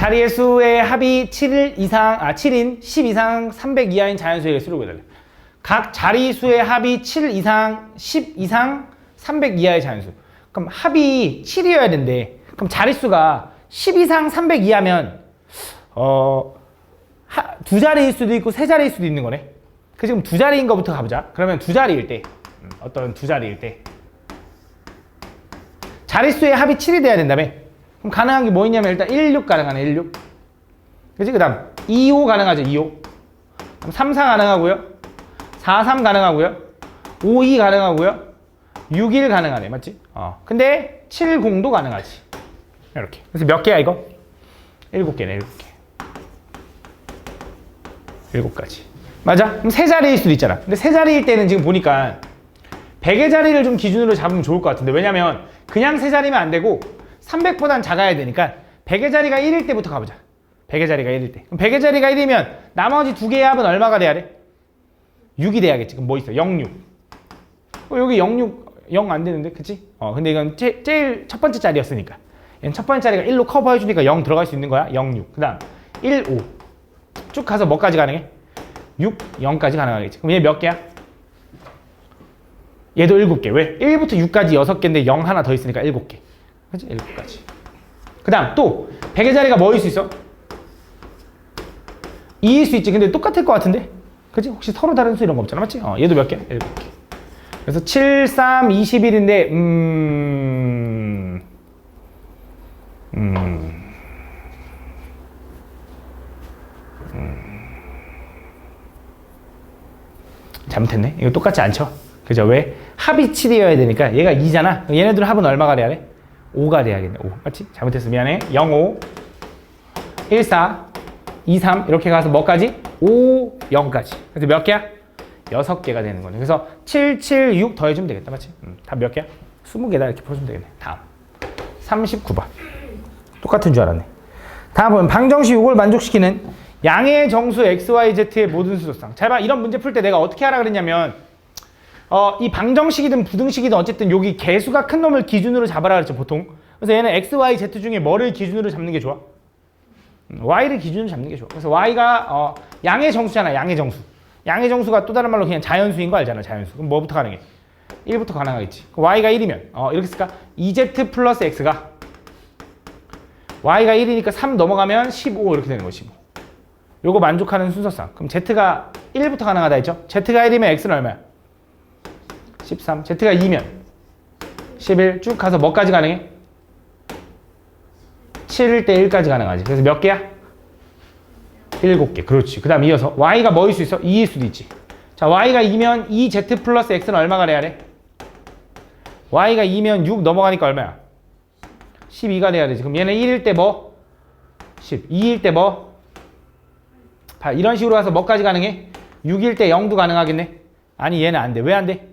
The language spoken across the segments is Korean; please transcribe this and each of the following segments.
자리의 수의 합이 7인 10 이상 300 이하인 자연수의 개수를 구해달래. 각 자리 수의 합이 7 이상 10 이상 300 이하의 자연수. 그럼 합이 7이어야 된대. 그럼 자릿수가 10 이상 300 이하면 두 자리일 수도 있고 세 자리일 수도 있는 거네. 그 지금 두 자리인 거부터 가보자. 그러면 두 자리일 때 어떤 두 자리일 때 자릿수의 합이 7이 돼야 된다며. 그럼 가능한 게 뭐 있냐면 일단 16 가능하네. 16. 그치? 그 다음 25 가능하죠. 25. 그럼 34 가능하고요. 43 가능하고요. 52 가능하고요. 61 가능하네. 맞지? 근데 70도 가능하지. 이렇게. 그래서 몇 개야 이거? 7개네. 7개. 7가지. 맞아? 그럼 세 자리일 수도 있잖아. 근데 세 자리일 때는 지금 보니까 100의 자리를 좀 기준으로 잡으면 좋을 것 같은데, 왜냐면 그냥 세 자리면 안 되고 300보단 작아야 되니까 100의 자리가 1일 때부터 가보자. 100의 자리가 1일 때. 그럼 100의 자리가 1이면 나머지 두 개의 합은 얼마가 돼야 돼? 6이 돼야겠지. 그럼 뭐 있어? 0, 6. 여기 0, 6, 0 안 되는데? 그치? 근데 이건 제일 첫 번째 자리였으니까. 얘는 첫 번째 자리가 1로 커버해주니까 0 들어갈 수 있는 거야. 0, 6. 그 다음 1, 5. 쭉 가서 뭐까지 가능해? 6, 0까지 가능하겠지. 그럼 얘 몇 개야? 얘도 7개. 왜? 1부터 6까지 6개인데 0 하나 더 있으니까 7개. 그치? 7가지. 그 다음 또 100의 자리가 뭐일 수 있어? 2일 수 있지. 근데 똑같을 것 같은데? 그치? 혹시 서로 다른 수 이런 거 없잖아. 맞지? 얘도 몇 개? 7개. 그래서 7, 3, 21인데 잘못했네. 이거 똑같지 않죠? 그죠? 왜? 합이 7이어야 되니까 얘가 2잖아. 얘네들 합은 얼마가 돼야 돼? 5가 돼야겠네. 5. 맞지? 잘못했어. 미안해. 0, 5, 1, 4, 2, 3 이렇게 가서 뭐까지? 5, 0까지. 그래서 몇 개야? 6개가 되는 거네. 그래서 7, 7, 6 더해주면 되겠다. 맞지? 답 몇 개야? 20개다 이렇게 풀어주면 되겠네. 다음 39번. 똑같은 줄 알았네. 다음 보면 방정식 요걸 만족시키는 양의 정수 XYZ의 모든 수소상. 잘 봐. 이런 문제 풀 때 내가 어떻게 하라 그랬냐면 이 방정식이든 부등식이든 어쨌든 여기 개수가 큰 놈을 기준으로 잡아라 그랬죠. 보통. 그래서 얘는 XYZ 중에 뭐를 기준으로 잡는 게 좋아? Y를 기준으로 잡는 게 좋아. 그래서 Y가 양의 정수잖아. 양의 정수. 양의 정수가 또 다른 말로 그냥 자연수인 거 알잖아. 자연수. 그럼 뭐부터 가능해? 1부터 가능하겠지. Y가 1이면 이렇게 쓸까? 2Z 플러스 X가 Y가 1이니까 3 넘어가면 15 이렇게 되는 거지. 15. 요거 만족하는 순서상. 그럼 Z가 1부터 가능하다 했죠? Z가 1이면 X는 얼마야? 13. Z가 2면 11. 쭉 가서 뭐까지 가능해? 7일 때 1까지 가능하지. 그래서 몇 개야? 7개. 그렇지. 그 다음 이어서 Y가 뭐일 수 있어? 2일 수도 있지. 자, Y가 2면 2Z 플러스 X는 얼마가 돼야 돼? Y가 2면 6 넘어가니까 얼마야? 12가 돼야 되지. 그럼 얘는 1일 때 뭐? 10. 2일 때 뭐? 8. 이런 식으로 가서 뭐까지 가능해? 6일 때 0도 가능하겠네? 아니 얘는 안 돼. 왜 안 돼?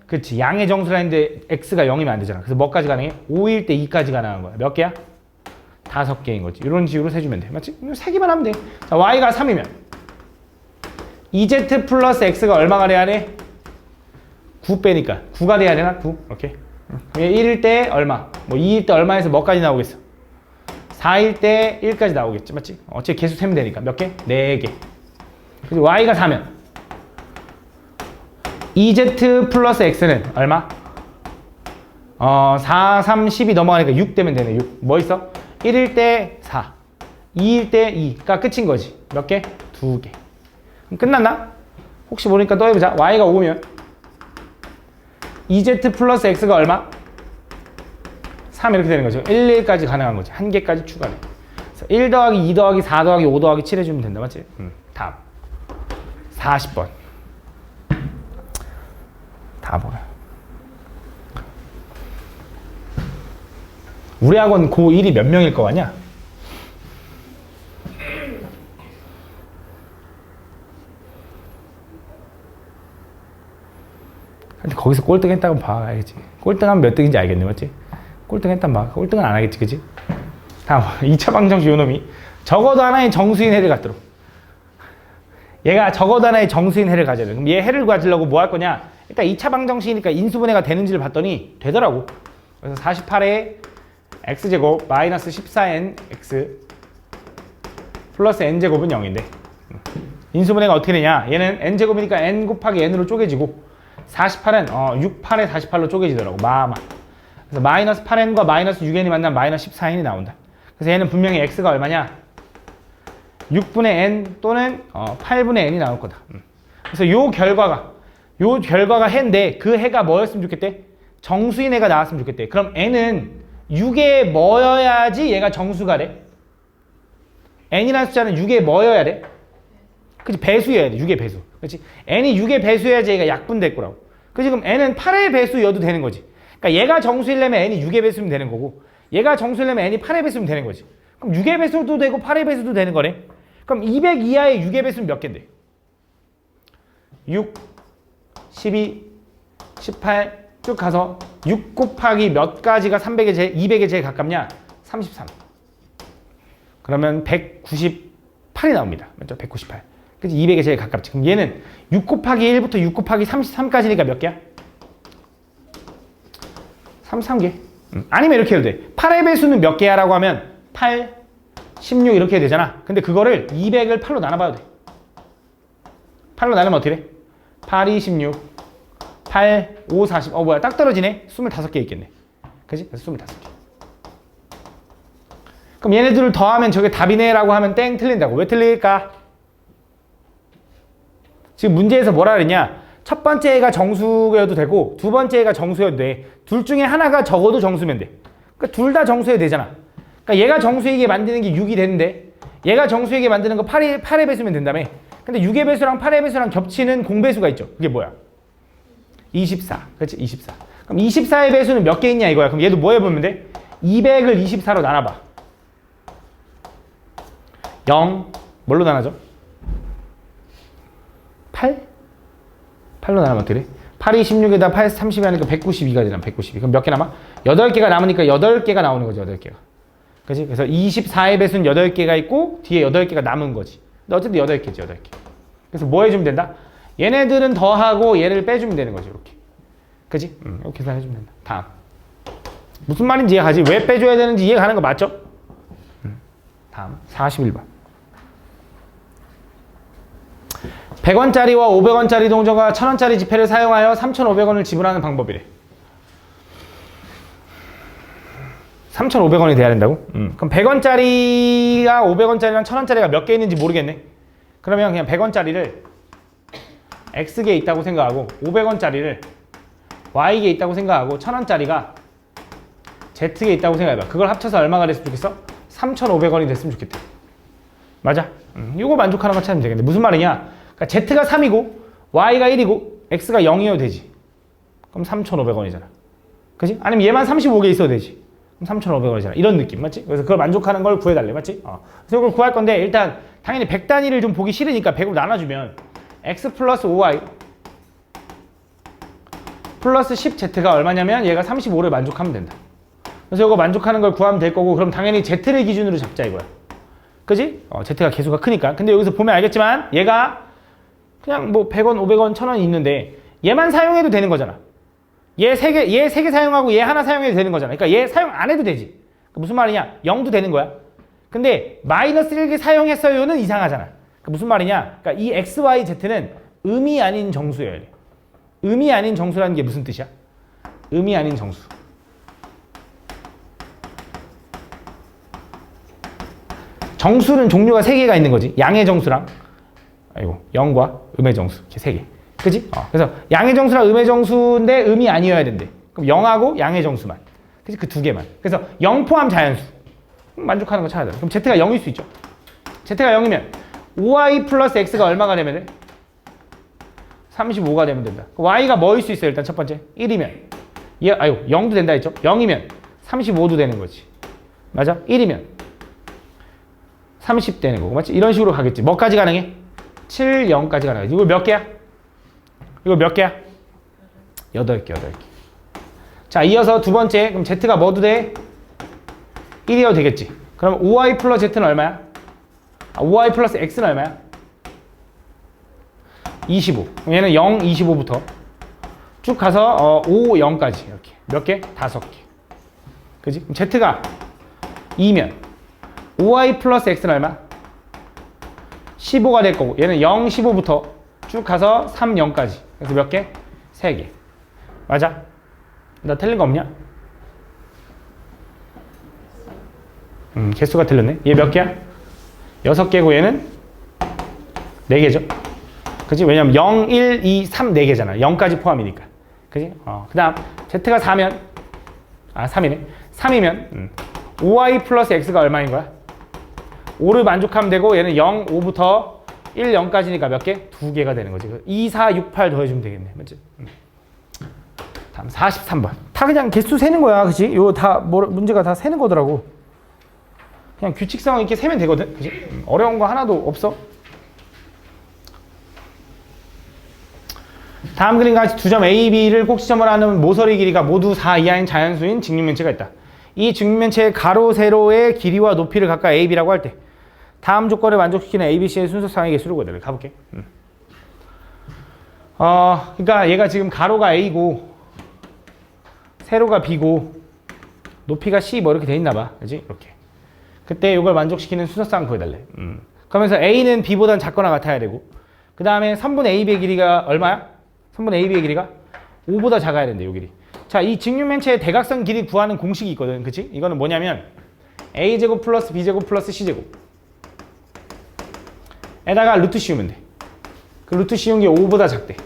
그렇지. 양의 정수라 했는데 X가 0이면 안 되잖아. 그래서 뭐까지 가능해? 5일 때 2까지 가능한 거야. 몇 개야? 5개인 거지. 이런 식으로 세주면 돼. 맞지? 3개만 하면 돼. 자, Y가 3이면 2Z 플러스 X가 얼마가 돼야 돼? 9 빼니까 9가 돼야 되나? 9. 이렇게. 1일 때 얼마? 뭐 2일 때 얼마에서 뭐까지 나오겠어? 4일 때 1까지 나오겠지. 맞지? 어차피 개수 세면 되니까. 몇 개? 4개. 그래서 Y가 4면 2Z 플러스 X는 얼마? 4, 3, 10이 넘어가니까 6 되면 되네. 6. 뭐 있어? 1일 때 4, 2일 때 2가 끝인 거지. 몇 개? 2개. 그럼 끝났나? 혹시 모르니까 또 해보자. Y가 5면 2Z 플러스 X가 얼마? 3 이렇게 되는 거죠. 1, 1까지 가능한 거지. 1개까지 추가돼. 그래서 1 더하기 2 더하기 4 더하기 5 더하기 7 해주면 된다. 맞지? 다음 40번. 답은 우리 학원 고1이 몇 명일 거 같냐? 근데 거기서 꼴등 했다고 봐. 알겠지? 꼴등하면 몇 등인지 알겠네. 맞지? 꼴등 했단 봐. 꼴등은 안 하겠지. 그치? 다음 2차 방정식 요놈이 적어도 하나의 정수인 해를 갖도록. 얘가 적어도 하나의 정수인 해를 가져야 돼. 그럼 얘 해를 가지려고 뭐 할 거냐? 일단 2차 방정식이니까 인수분해가 되는지를 봤더니 되더라고. 그래서 48에 x제곱 마이너스 14nx 플러스 n제곱은 0인데 인수분해가 어떻게 되냐? 얘는 n제곱이니까 n 곱하기 n으로 쪼개지고 48은 6, 8에 48로 쪼개지더라고. 그래서 마이너스 8n과 마이너스 6n이 만나면 마이너스 14n이 나온다. 그래서 얘는 분명히 x가 얼마냐? 6분의 n 또는 8분의 n이 나올 거다. 그래서 요 결과가 해인데 그 해가 뭐였으면 좋겠대? 정수인 해가 나왔으면 좋겠대. 그럼 n은 6에 뭐여야지 얘가 정수가 돼? n이라는 숫자는 6에 뭐여야 돼? 그치? 배수여야 돼. 6의 배수. 그치? n이 6의 배수여야지 얘가 약분될 거라고. 그치? 그럼 n은 8의 배수여도 되는 거지. 그러니까 얘가 정수이려면 n이 6의 배수면 되는 거고 얘가 정수이려면 n이 8의 배수면 되는 거지. 그럼 6의 배수도 되고 8의 배수도 되는 거네. 그럼 200 이하의 6의 배수는 몇 개인데? 6, 12, 18 쭉 가서 6 곱하기 몇 가지가 200에 제일 가깝냐? 33. 그러면 198이 나옵니다. 맞죠? 198. 그치? 200에 제일 가깝지. 그럼 얘는 6 곱하기 1부터 6 곱하기 33까지니까 몇 개야? 33개. 아니면 이렇게 해도 돼. 8의 배수는 몇 개야? 라고 하면 8, 16 이렇게 해야 되잖아. 근데 그거를 200을 8로 나눠봐도 돼. 8로 나누면 어떻게 돼? 8, 2, 16, 8, 5, 40. 뭐야? 딱 떨어지네? 25개 있겠네. 그치? 그래서 25개. 그럼 얘네들을 더하면 저게 답이네 라고 하면 땡 틀린다고. 왜 틀릴까? 지금 문제에서 뭐라 그랬냐? 첫 번째 애가 정수여도 되고 두 번째 애가 정수여도 돼. 둘 중에 하나가 적어도 정수면 돼. 그러니까 둘 다 정수여도 되잖아. 그러니까 얘가 정수이게 만드는 게 6이 되는데 얘가 정수이게 만드는 거 8의 배수면 된다며. 근데 6의 배수랑 8의 배수랑 겹치는 공배수가 있죠. 그게 뭐야? 24. 그렇지? 24. 그럼 24의 배수는 몇 개 있냐 이거야. 그럼 얘도 뭐 해보면 돼? 200을 24로 나눠봐. 0 뭘로 나눠져? 8? 8로 나누면 어떻게 돼? 8이 16에다 8, 30이 하니까 192가 되잖아. 192. 그럼 몇 개 남아? 8개가 남으니까 8개가 나오는 거지. 8개가. 그치? 그래서 24의 배수는 8개가 있고 뒤에 8개가 남은 거지. 근데 어쨌든 8개지. 8개. 그래서 뭐 해주면 된다? 얘네들은 더하고 얘를 빼주면 되는 거지. 이렇게. 그치? 이렇게 계산해주면 된다. 다음. 무슨 말인지 이해가지? 왜 빼줘야 되는지 이해가는 거 맞죠? 다음. 41번. 100원짜리와 500원짜리 동전과 1000원짜리 지폐를 사용하여 3,500원을 지불하는 방법이래. 3,500원이 돼야 된다고? 그럼 100원짜리가 500원짜리랑 1000원짜리가 몇 개 있는지 모르겠네. 그러면 그냥 100원짜리를 X개에 있다고 생각하고 500원짜리를 Y개에 있다고 생각하고 1000원짜리가 Z개에 있다고 생각해봐. 그걸 합쳐서 얼마가 됐으면 좋겠어? 3,500원이 됐으면 좋겠다. 맞아? 이거 만족하는 거 찾으면 되겠네. 무슨 말이냐? 그러니까 Z가 3이고 Y가 1이고 X가 0이어도 되지. 그럼 3,500원이잖아. 그치? 아니면 얘만 35개 있어도 되지. 그럼 3,500원이잖아. 이런 느낌. 맞지? 그래서 그걸 만족하는 걸 구해달래. 맞지? 그래서 이걸 구할 건데 일단 당연히 100 단위를 좀 보기 싫으니까 100으로 나눠주면 X 플러스 5Y 플러스 10Z가 얼마냐면 얘가 35를 만족하면 된다. 그래서 이거 만족하는 걸 구하면 될 거고 그럼 당연히 Z를 기준으로 잡자 이거야. 그지? Z가 개수가 크니까. 근데 여기서 보면 알겠지만 얘가 그냥 뭐 100원, 500원, 1000원이 있는데 얘만 사용해도 되는 거잖아. 얘 세 개 사용하고 얘 하나 사용해도 되는 거잖아. 그러니까 얘 사용 안 해도 되지. 그러니까 무슨 말이냐? 0도 되는 거야. 근데 마이너스 1개 사용했어요는 이상하잖아. 그러니까 무슨 말이냐? 그러니까 이 X, Y, Z는 음이 아닌 정수예요. 음이 아닌 정수라는 게 무슨 뜻이야? 음이 아닌 정수. 정수는 종류가 3개가 있는 거지. 양의 정수랑 0과 음의 정수 이렇게 3개. 그치? 그래서 양의 정수랑 음의 정수인데 음이 아니어야 된대. 그럼 0하고 양의 정수만. 그치? 그 2개만. 그래서 0 포함 자연수. 만족하는 거 찾아야 돼. 그럼 Z가 0일 수 있죠. Z가 0이면 5Y 플러스 X가 얼마가 되면 돼? 35가 되면 된다. Y가 뭐일 수 있어요? 일단 첫 번째 1이면 0도 된다 했죠? 0이면 35도 되는 거지. 맞아? 1이면 30 되는 거고. 맞지? 이런 식으로 가겠지. 뭐까지 가능해? 7, 0까지 가능해. 이거 몇 개야? 이거 몇 개야? 8개. 자, 이어서 두 번째. 그럼 Z가 뭐도 돼? 1이어도 되겠지. 그럼 5Y 플러스 Z는 얼마야? 5Y 플러스 X는 얼마야? 25. 그럼 얘는 0, 25부터 쭉 가서 5, 0까지 이렇게. 몇 개? 5개. 그지? 그럼 Z가 2면 5y 플러스 x는 얼마? 15가 될 거고 얘는 0, 15부터 쭉 가서 3, 0까지. 그래서 몇 개? 3개. 맞아? 나 틀린 거 없냐? 개수가 틀렸네. 얘 몇 개야? 6개고 얘는 4개죠. 그치? 왜냐면 0, 1, 2, 3, 4개잖아. 0까지 포함이니까. 그치? 그 다음 Z가 4면 3이네. 3이면 5y 플러스 x가 얼마인 거야? 5를 만족하면 되고 얘는 0, 5부터 1, 0까지니까 몇 개? 2개가 되는 거지. 2, 4, 6, 8 더해주면 되겠네. 맞지? 다음 43번. 다 그냥 개수 세는 거야. 그치? 요 다 문제가 다 세는 거더라고. 그냥 규칙성 있게 세면 되거든. 그치? 어려운 거 하나도 없어. 다음 그림과 같이 두 점 A, B를 꼭지점으로 하는 모서리 길이가 모두 4 이하인 자연수인 직육면체가 있다. 이 직육면체의 가로, 세로의 길이와 높이를 각각 A, B라고 할 때 다음 조건을 만족시키는 A, B, C의 순서상의 개수를 구해달래. 가볼게. 그러니까 얘가 지금 가로가 A고 세로가 B고 높이가 C 뭐 이렇게 돼 있나 봐. 그지? 이렇게. 그때 이걸 만족시키는 순서상 구해달래. 그러면서 A는 B보다는 작거나 같아야 되고 그 다음에 선분 AB의 길이가 얼마야? 선분 AB의 길이가 5보다 작아야 된대, 요 길이. 자, 이 직육면체의 대각선 길이 구하는 공식이 있거든. 그치? 이거는 뭐냐면 A제곱 플러스 B제곱 플러스 C제곱 에다가 루트 씌우면 돼. 그 루트 씌운 게 5보다 작대.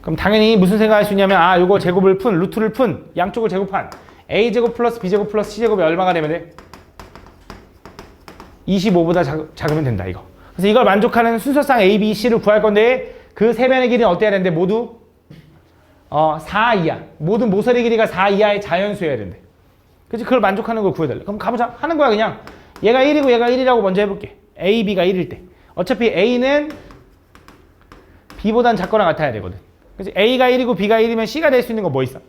그럼 당연히 무슨 생각할 수 있냐면 요거 제곱을 루트를 양쪽을 제곱한 A제곱 플러스 B제곱 플러스 C제곱이 얼마가 되면 돼? 25보다 작으면 된다, 이거. 그래서 이걸 만족하는 순서상 A, B, C를 구할 건데 그 세 변의 길이는 어때야 되는데 모두 4 이하. 모든 모서리 길이가 4 이하의 자연수여야 된대. 그치? 그걸 만족하는 걸 구해달래. 그럼 가보자. 하는 거야, 그냥. 얘가 1이고 얘가 1이라고 먼저 해볼게. A, B가 1일 때. 어차피 A는 B보단 작거나 같아야 되거든. 그치? A가 1이고 B가 1이면 C가 될 수 있는 거 뭐 있어?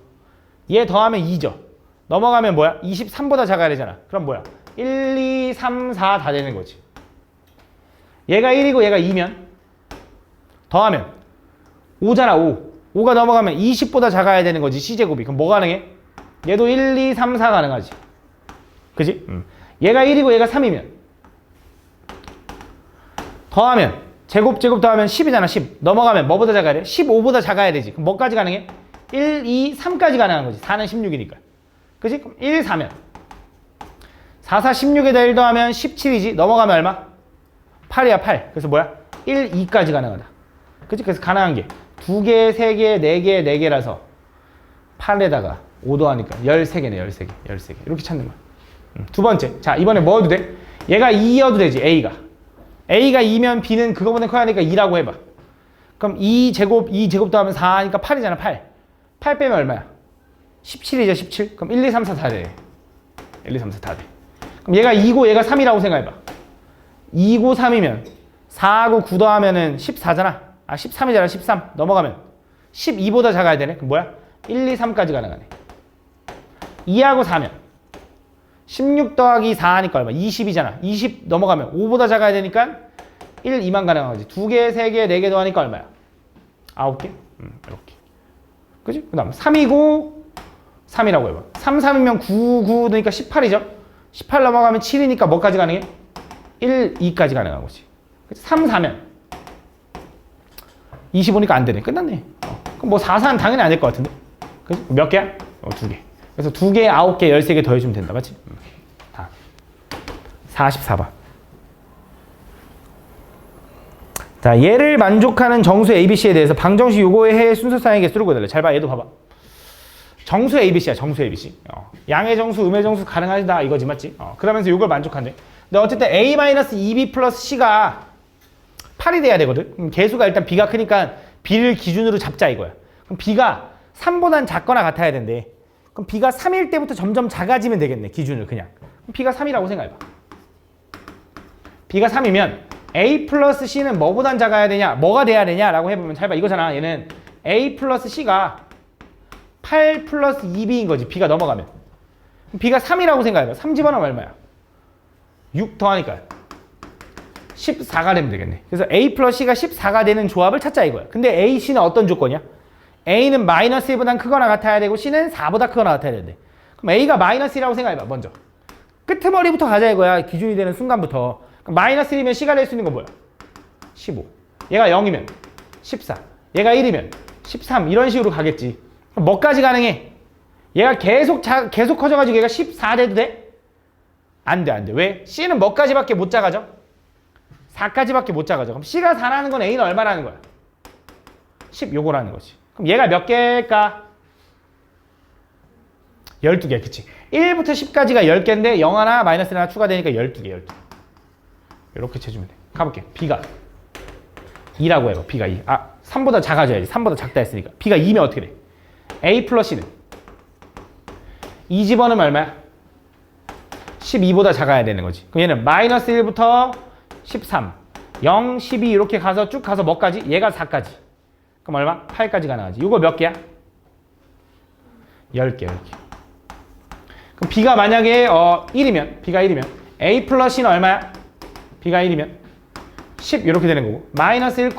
얘 더하면 2죠. 넘어가면 뭐야? 23보다 작아야 되잖아. 그럼 뭐야? 1, 2, 3, 4 다 되는 거지. 얘가 1이고 얘가 2면 더하면 5잖아, 5. 5가 넘어가면 20보다 작아야 되는 거지, C제곱이. 그럼 뭐 가능해? 얘도 1, 2, 3, 4 가능하지. 그지? 얘가 1이고 얘가 3이면 더하면 제곱 더하면 10이잖아, 10. 넘어가면 뭐보다 작아야 돼? 15보다 작아야 되지. 그럼 뭐까지 가능해? 1, 2, 3까지 가능한 거지. 4는 16이니까. 그지? 그럼 1, 4면 4, 4, 16에다 1 더하면 17이지. 넘어가면 얼마? 8이야, 8. 그래서 뭐야? 1, 2까지 가능하다. 그치? 그래서 가능한 게 2개, 3개, 4개, 4개라서 8에다가 5 더하니까 13개네, 13개. 이렇게 찾는 거야. 두 번째. 자, 이번에 뭐 해도 돼? 얘가 2여도 되지, A가. A가 2면 B는 그거보다 커야 하니까 2라고 해봐. 그럼 2제곱 더하면 4 하니까 8이잖아, 8. 8 빼면 얼마야? 17이죠, 17. 그럼 1, 2, 3, 4 다 돼. 1, 2, 3, 4 다 돼. 그럼 얘가 2고 얘가 3이라고 생각해봐. 2고 3이면 4하고 9 더하면은 14잖아. 13이잖아. 13. 넘어가면 12보다 작아야 되네. 그럼 뭐야? 1, 2, 3까지 가능하네. 2하고 4면 16 더하기 4 하니까 얼마? 20이잖아. 20 넘어가면 5보다 작아야 되니까 1, 2만 가능한 거지. 2개, 3개, 4개 더하니까 얼마야? 9개? 이렇게. 그지? 그 다음 3이고 3이라고 해봐. 3, 3이면 9, 9 그러니까 18이죠? 18 넘어가면 7이니까 뭐까지 가능해? 1, 2까지 가능한 거지. 3, 4면 25니까 안 되네. 끝났네. 그럼 뭐 4, 4는 당연히 안 될 것 같은데? 그치? 몇 개야? 2개. 그래서 2개, 9개, 13개 더해주면 된다. 맞지? 다. 44번. 자, 얘를 만족하는 정수 ABC에 대해서 방정식 요거의 해 순서상의 개수를 구해달래. 잘 봐. 얘도 봐봐. 정수 ABC야. 정수 ABC. 양의 정수, 음의 정수 가능하다 이거지. 맞지? 그러면서 요걸 만족한대. 근데 어쨌든 A-2B 플러스 C가 8이 돼야 되거든. 개수가 일단 B가 크니까 B를 기준으로 잡자 이거야. 그럼 B가 3보단 작거나 같아야 된대. 그럼 B가 3일 때부터 점점 작아지면 되겠네. 기준을 그냥. 그럼 B가 3이라고 생각해봐. B가 3이면 A 플러스 C는 뭐보단 작아야 되냐? 뭐가 돼야 되냐? 라고 해보면 잘 봐. 이거잖아. 얘는 A 플러스 C가 8 플러스 2B인 거지. B가 넘어가면. 그럼 B가 3이라고 생각해봐. 3 집어넣으면 얼마야? 6 더하니까 14가 되면 되겠네. 그래서 A 플러스 C가 14가 되는 조합을 찾자 이거야. 근데 A, C는 어떤 조건이야? A는 마이너스 1보다 크거나 같아야 되고 C는 4보다 크거나 같아야 되는데 그럼 A가 마이너스 1이라고 생각해봐. 먼저 끄트머리부터 가자 이거야. 기준이 되는 순간부터. 그럼 마이너스 1이면 C가 될 수 있는 건 뭐야? 15. 얘가 0이면 14. 얘가 1이면 13. 이런 식으로 가겠지. 그럼 뭐까지 가능해? 얘가 계속 커져가지고 얘가 14 돼도 돼? 안 돼, 안 돼. 왜? C는 뭐까지밖에 못 작아져? 4까지밖에 못 작아져. 그럼 C가 4라는 건 A는 얼마라는 거야? 10 요거라는 거지. 그럼 얘가 몇 개일까? 12개, 그치? 1부터 10까지가 10개인데 0 하나, 마이너스 하나 추가되니까 12개, 12개. 이렇게 쳐주면 돼. 가볼게. B가 2라고 해봐. B가 2. 아, 3보다 작아져야지. 3보다 작다 했으니까. B가 2면 어떻게 돼? A 플러스 C는 2 집어넣으면 얼마야? 12보다 작아야 되는 거지. 그럼 얘는 마이너스 1부터 13, 0, 12 이렇게 가서 쭉 가서 뭐까지? 얘가 4까지. 그럼 얼마? 8까지 가능하지. 이거 몇 개야? 10개, 10개. 그럼 B가 만약에 B가 1이면 A 플러스 C는 얼마야? B가 1이면 10 이렇게 되는 거고 마이너스 1,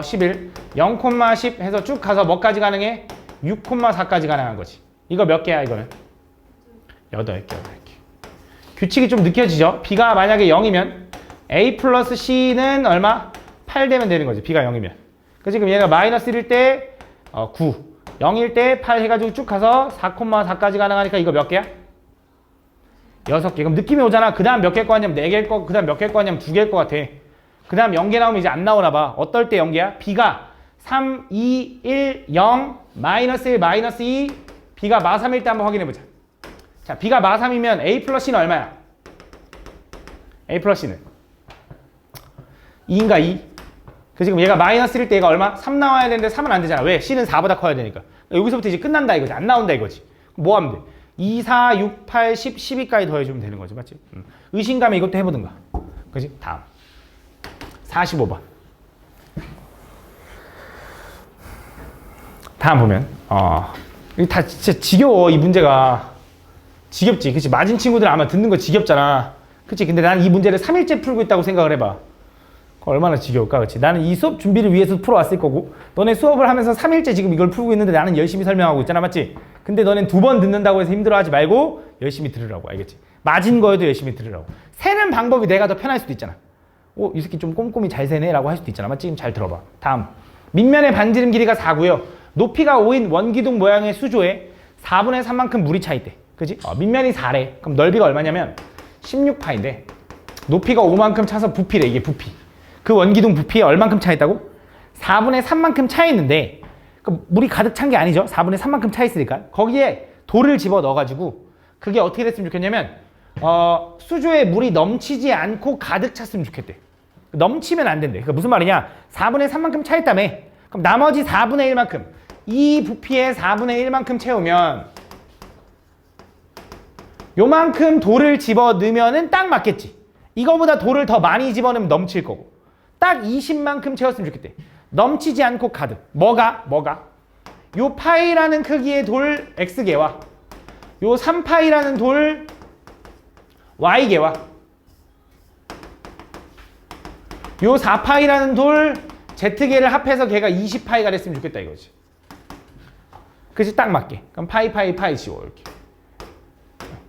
11, 0, 10 해서 쭉 가서 뭐까지 가능해? 6,4까지 가능한 거지. 이거 몇 개야 이거는? 8개, 8개. 규칙이 좀 느껴지죠? B가 만약에 0이면 A 플러스 C는 얼마? 8 되면 되는 거지. B가 0이면. 그치? 그럼 얘가 마이너스 1일 때 9, 0일 때 8 해가지고 쭉 가서 4,4까지 가능하니까 이거 몇 개야? 6개. 그럼 느낌이 오잖아. 그 다음 몇 개일 거 같냐면 4개일 거, 그 다음 몇 개일 거 같냐면 2개일 거 같아. 그 다음 0개 나오면 이제 안 나오나 봐. 어떨 때 0개야? B가 3, 2, 1, 0, 마이너스 1, 마이너스 2, B가 마3일 때 한번 확인해보자. 자, B가 마3이면 A 플러스 C는 얼마야? A 플러스 C는 2인가 2? 그 지금 얘가 마이너스 1일 때 얘가 얼마? 3 나와야 되는데 3은 안 되잖아. 왜? C는 4보다 커야 되니까. 여기서부터 이제 끝난다 이거지. 안 나온다 이거지. 뭐 하면 돼? 2, 4, 6, 8, 10, 12까지 더해주면 되는 거지. 맞지? 의심가면 이것도 해보든가. 그지? 다음 45번. 다음 보면 이게 다 진짜 지겨워. 이 문제가 지겹지. 그치? 맞은 친구들 아마 듣는 거 지겹잖아. 그치? 근데 나는 이 문제를 3일째 풀고 있다고 생각을 해봐. 얼마나 지겨울까? 그치? 나는 이 수업 준비를 위해서 풀어왔을 거고 너네 수업을 하면서 3일째 지금 이걸 풀고 있는데 나는 열심히 설명하고 있잖아. 맞지? 근데 너넨 2번 듣는다고 해서 힘들어하지 말고 열심히 들으라고. 알겠지? 맞은 거에도 열심히 들으라고. 세는 방법이 내가 더 편할 수도 있잖아. 이 새끼 좀 꼼꼼히 잘 세네 라고 할 수도 있잖아. 맞지? 지금 잘 들어봐. 다음 밑면의 반지름 길이가 4고요 높이가 5인 원기둥 모양의 수조에 4분의 3만큼 물이 차 있대. 그지? 밑면이 4래. 그럼 넓이가 얼마냐면 16파인데 높이가 5만큼 차서 부피래. 이게 부피. 그 원기둥 부피에 얼만큼 차 있다고? 4분의 3만큼 차 있는데 물이 가득 찬 게 아니죠. 4분의 3만큼 차 있으니까 거기에 돌을 집어 넣어가지고 그게 어떻게 됐으면 좋겠냐면 수조에 물이 넘치지 않고 가득 찼으면 좋겠대. 넘치면 안 된대. 그러니까 무슨 말이냐? 4분의 3만큼 차 있다며. 그럼 나머지 4분의 1만큼 이 부피에 4분의 1만큼 채우면 요만큼 돌을 집어 넣으면은 딱 맞겠지. 이거보다 돌을 더 많이 집어넣으면 넘칠 거고 딱 20만큼 채웠으면 좋겠대. 넘치지 않고 가득. 뭐가? 요 파이라는 크기의 돌 X개와 요 3파이라는 돌 Y개와 요 4파이라는 돌 Z개를 합해서 걔가 20파이가 됐으면 좋겠다 이거지. 그치? 딱 맞게. 그럼 파이 지워 이렇게.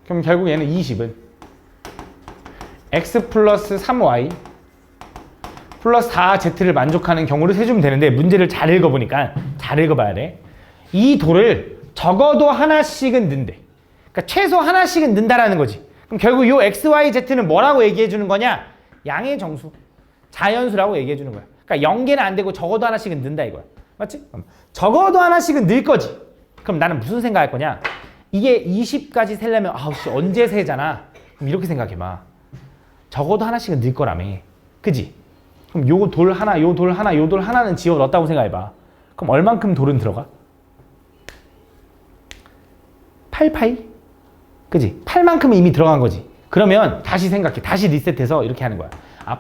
그럼 결국 얘는 20은 X 플러스 3Y 플러스 4Z를 만족하는 경우를 세주면 되는데 문제를 잘 읽어보니까 잘 읽어봐야 돼. 이 돌을 적어도 하나씩은 넣는데 그러니까 최소 하나씩은 넣는다라는 거지. 그럼 결국 요 X, Y, Z는 뭐라고 얘기해 주는 거냐? 양의 정수, 자연수라고 얘기해 주는 거야. 그러니까 0개는 안 되고 적어도 하나씩은 넣는다 이거야. 맞지? 적어도 하나씩은 넣을 거지. 그럼 나는 무슨 생각할 거냐? 이게 20까지 세려면 아우씨 언제 세잖아. 그럼 이렇게 생각해봐. 적어도 하나씩은 넣을 거라며. 그지? 그럼 요 돌 하나, 요 돌 하나, 요 돌 하나는 지워 넣었다고 생각해봐. 그럼 얼만큼 돌은 들어가? 8파이? 그지? 8만큼은 이미 들어간 거지. 그러면 다시 생각해. 다시 리셋해서 이렇게 하는 거야.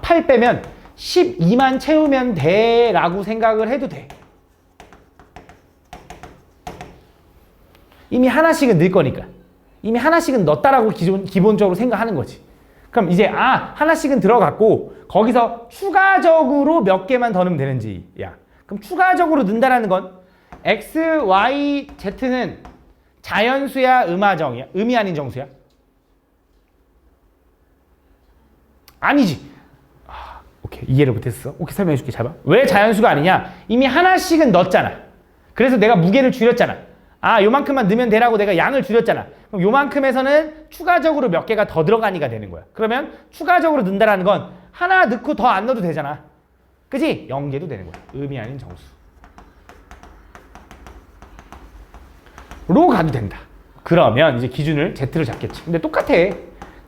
8 빼면 12만 채우면 돼 라고 생각을 해도 돼. 이미 하나씩은 넣을 거니까. 이미 하나씩은 넣었다라고 기본적으로 생각하는 거지. 그럼 이제 하나씩은 들어갔고 거기서 추가적으로 몇 개만 더 넣으면 되는지. 그럼 추가적으로 넣는다라는 건 X, Y, Z는 자연수야, 음하정이야? 음이 아닌 정수야? 아니지. 오케이, 이해를 못했어. 오케이, 설명해줄게. 잘 봐. 왜 자연수가 아니냐? 이미 하나씩은 넣었잖아. 그래서 내가 무게를 줄였잖아. 요만큼만 넣으면 되라고 내가 양을 줄였잖아. 그럼 요만큼에서는 추가적으로 몇 개가 더 들어가니까 되는 거야. 그러면 추가적으로 넣는다라는 건 하나 넣고 더 안 넣어도 되잖아. 그지? 0개도 되는 거야. 음이 아닌 정수. 로 가도 된다. 그러면 이제 기준을 Z로 잡겠지. 근데 똑같아.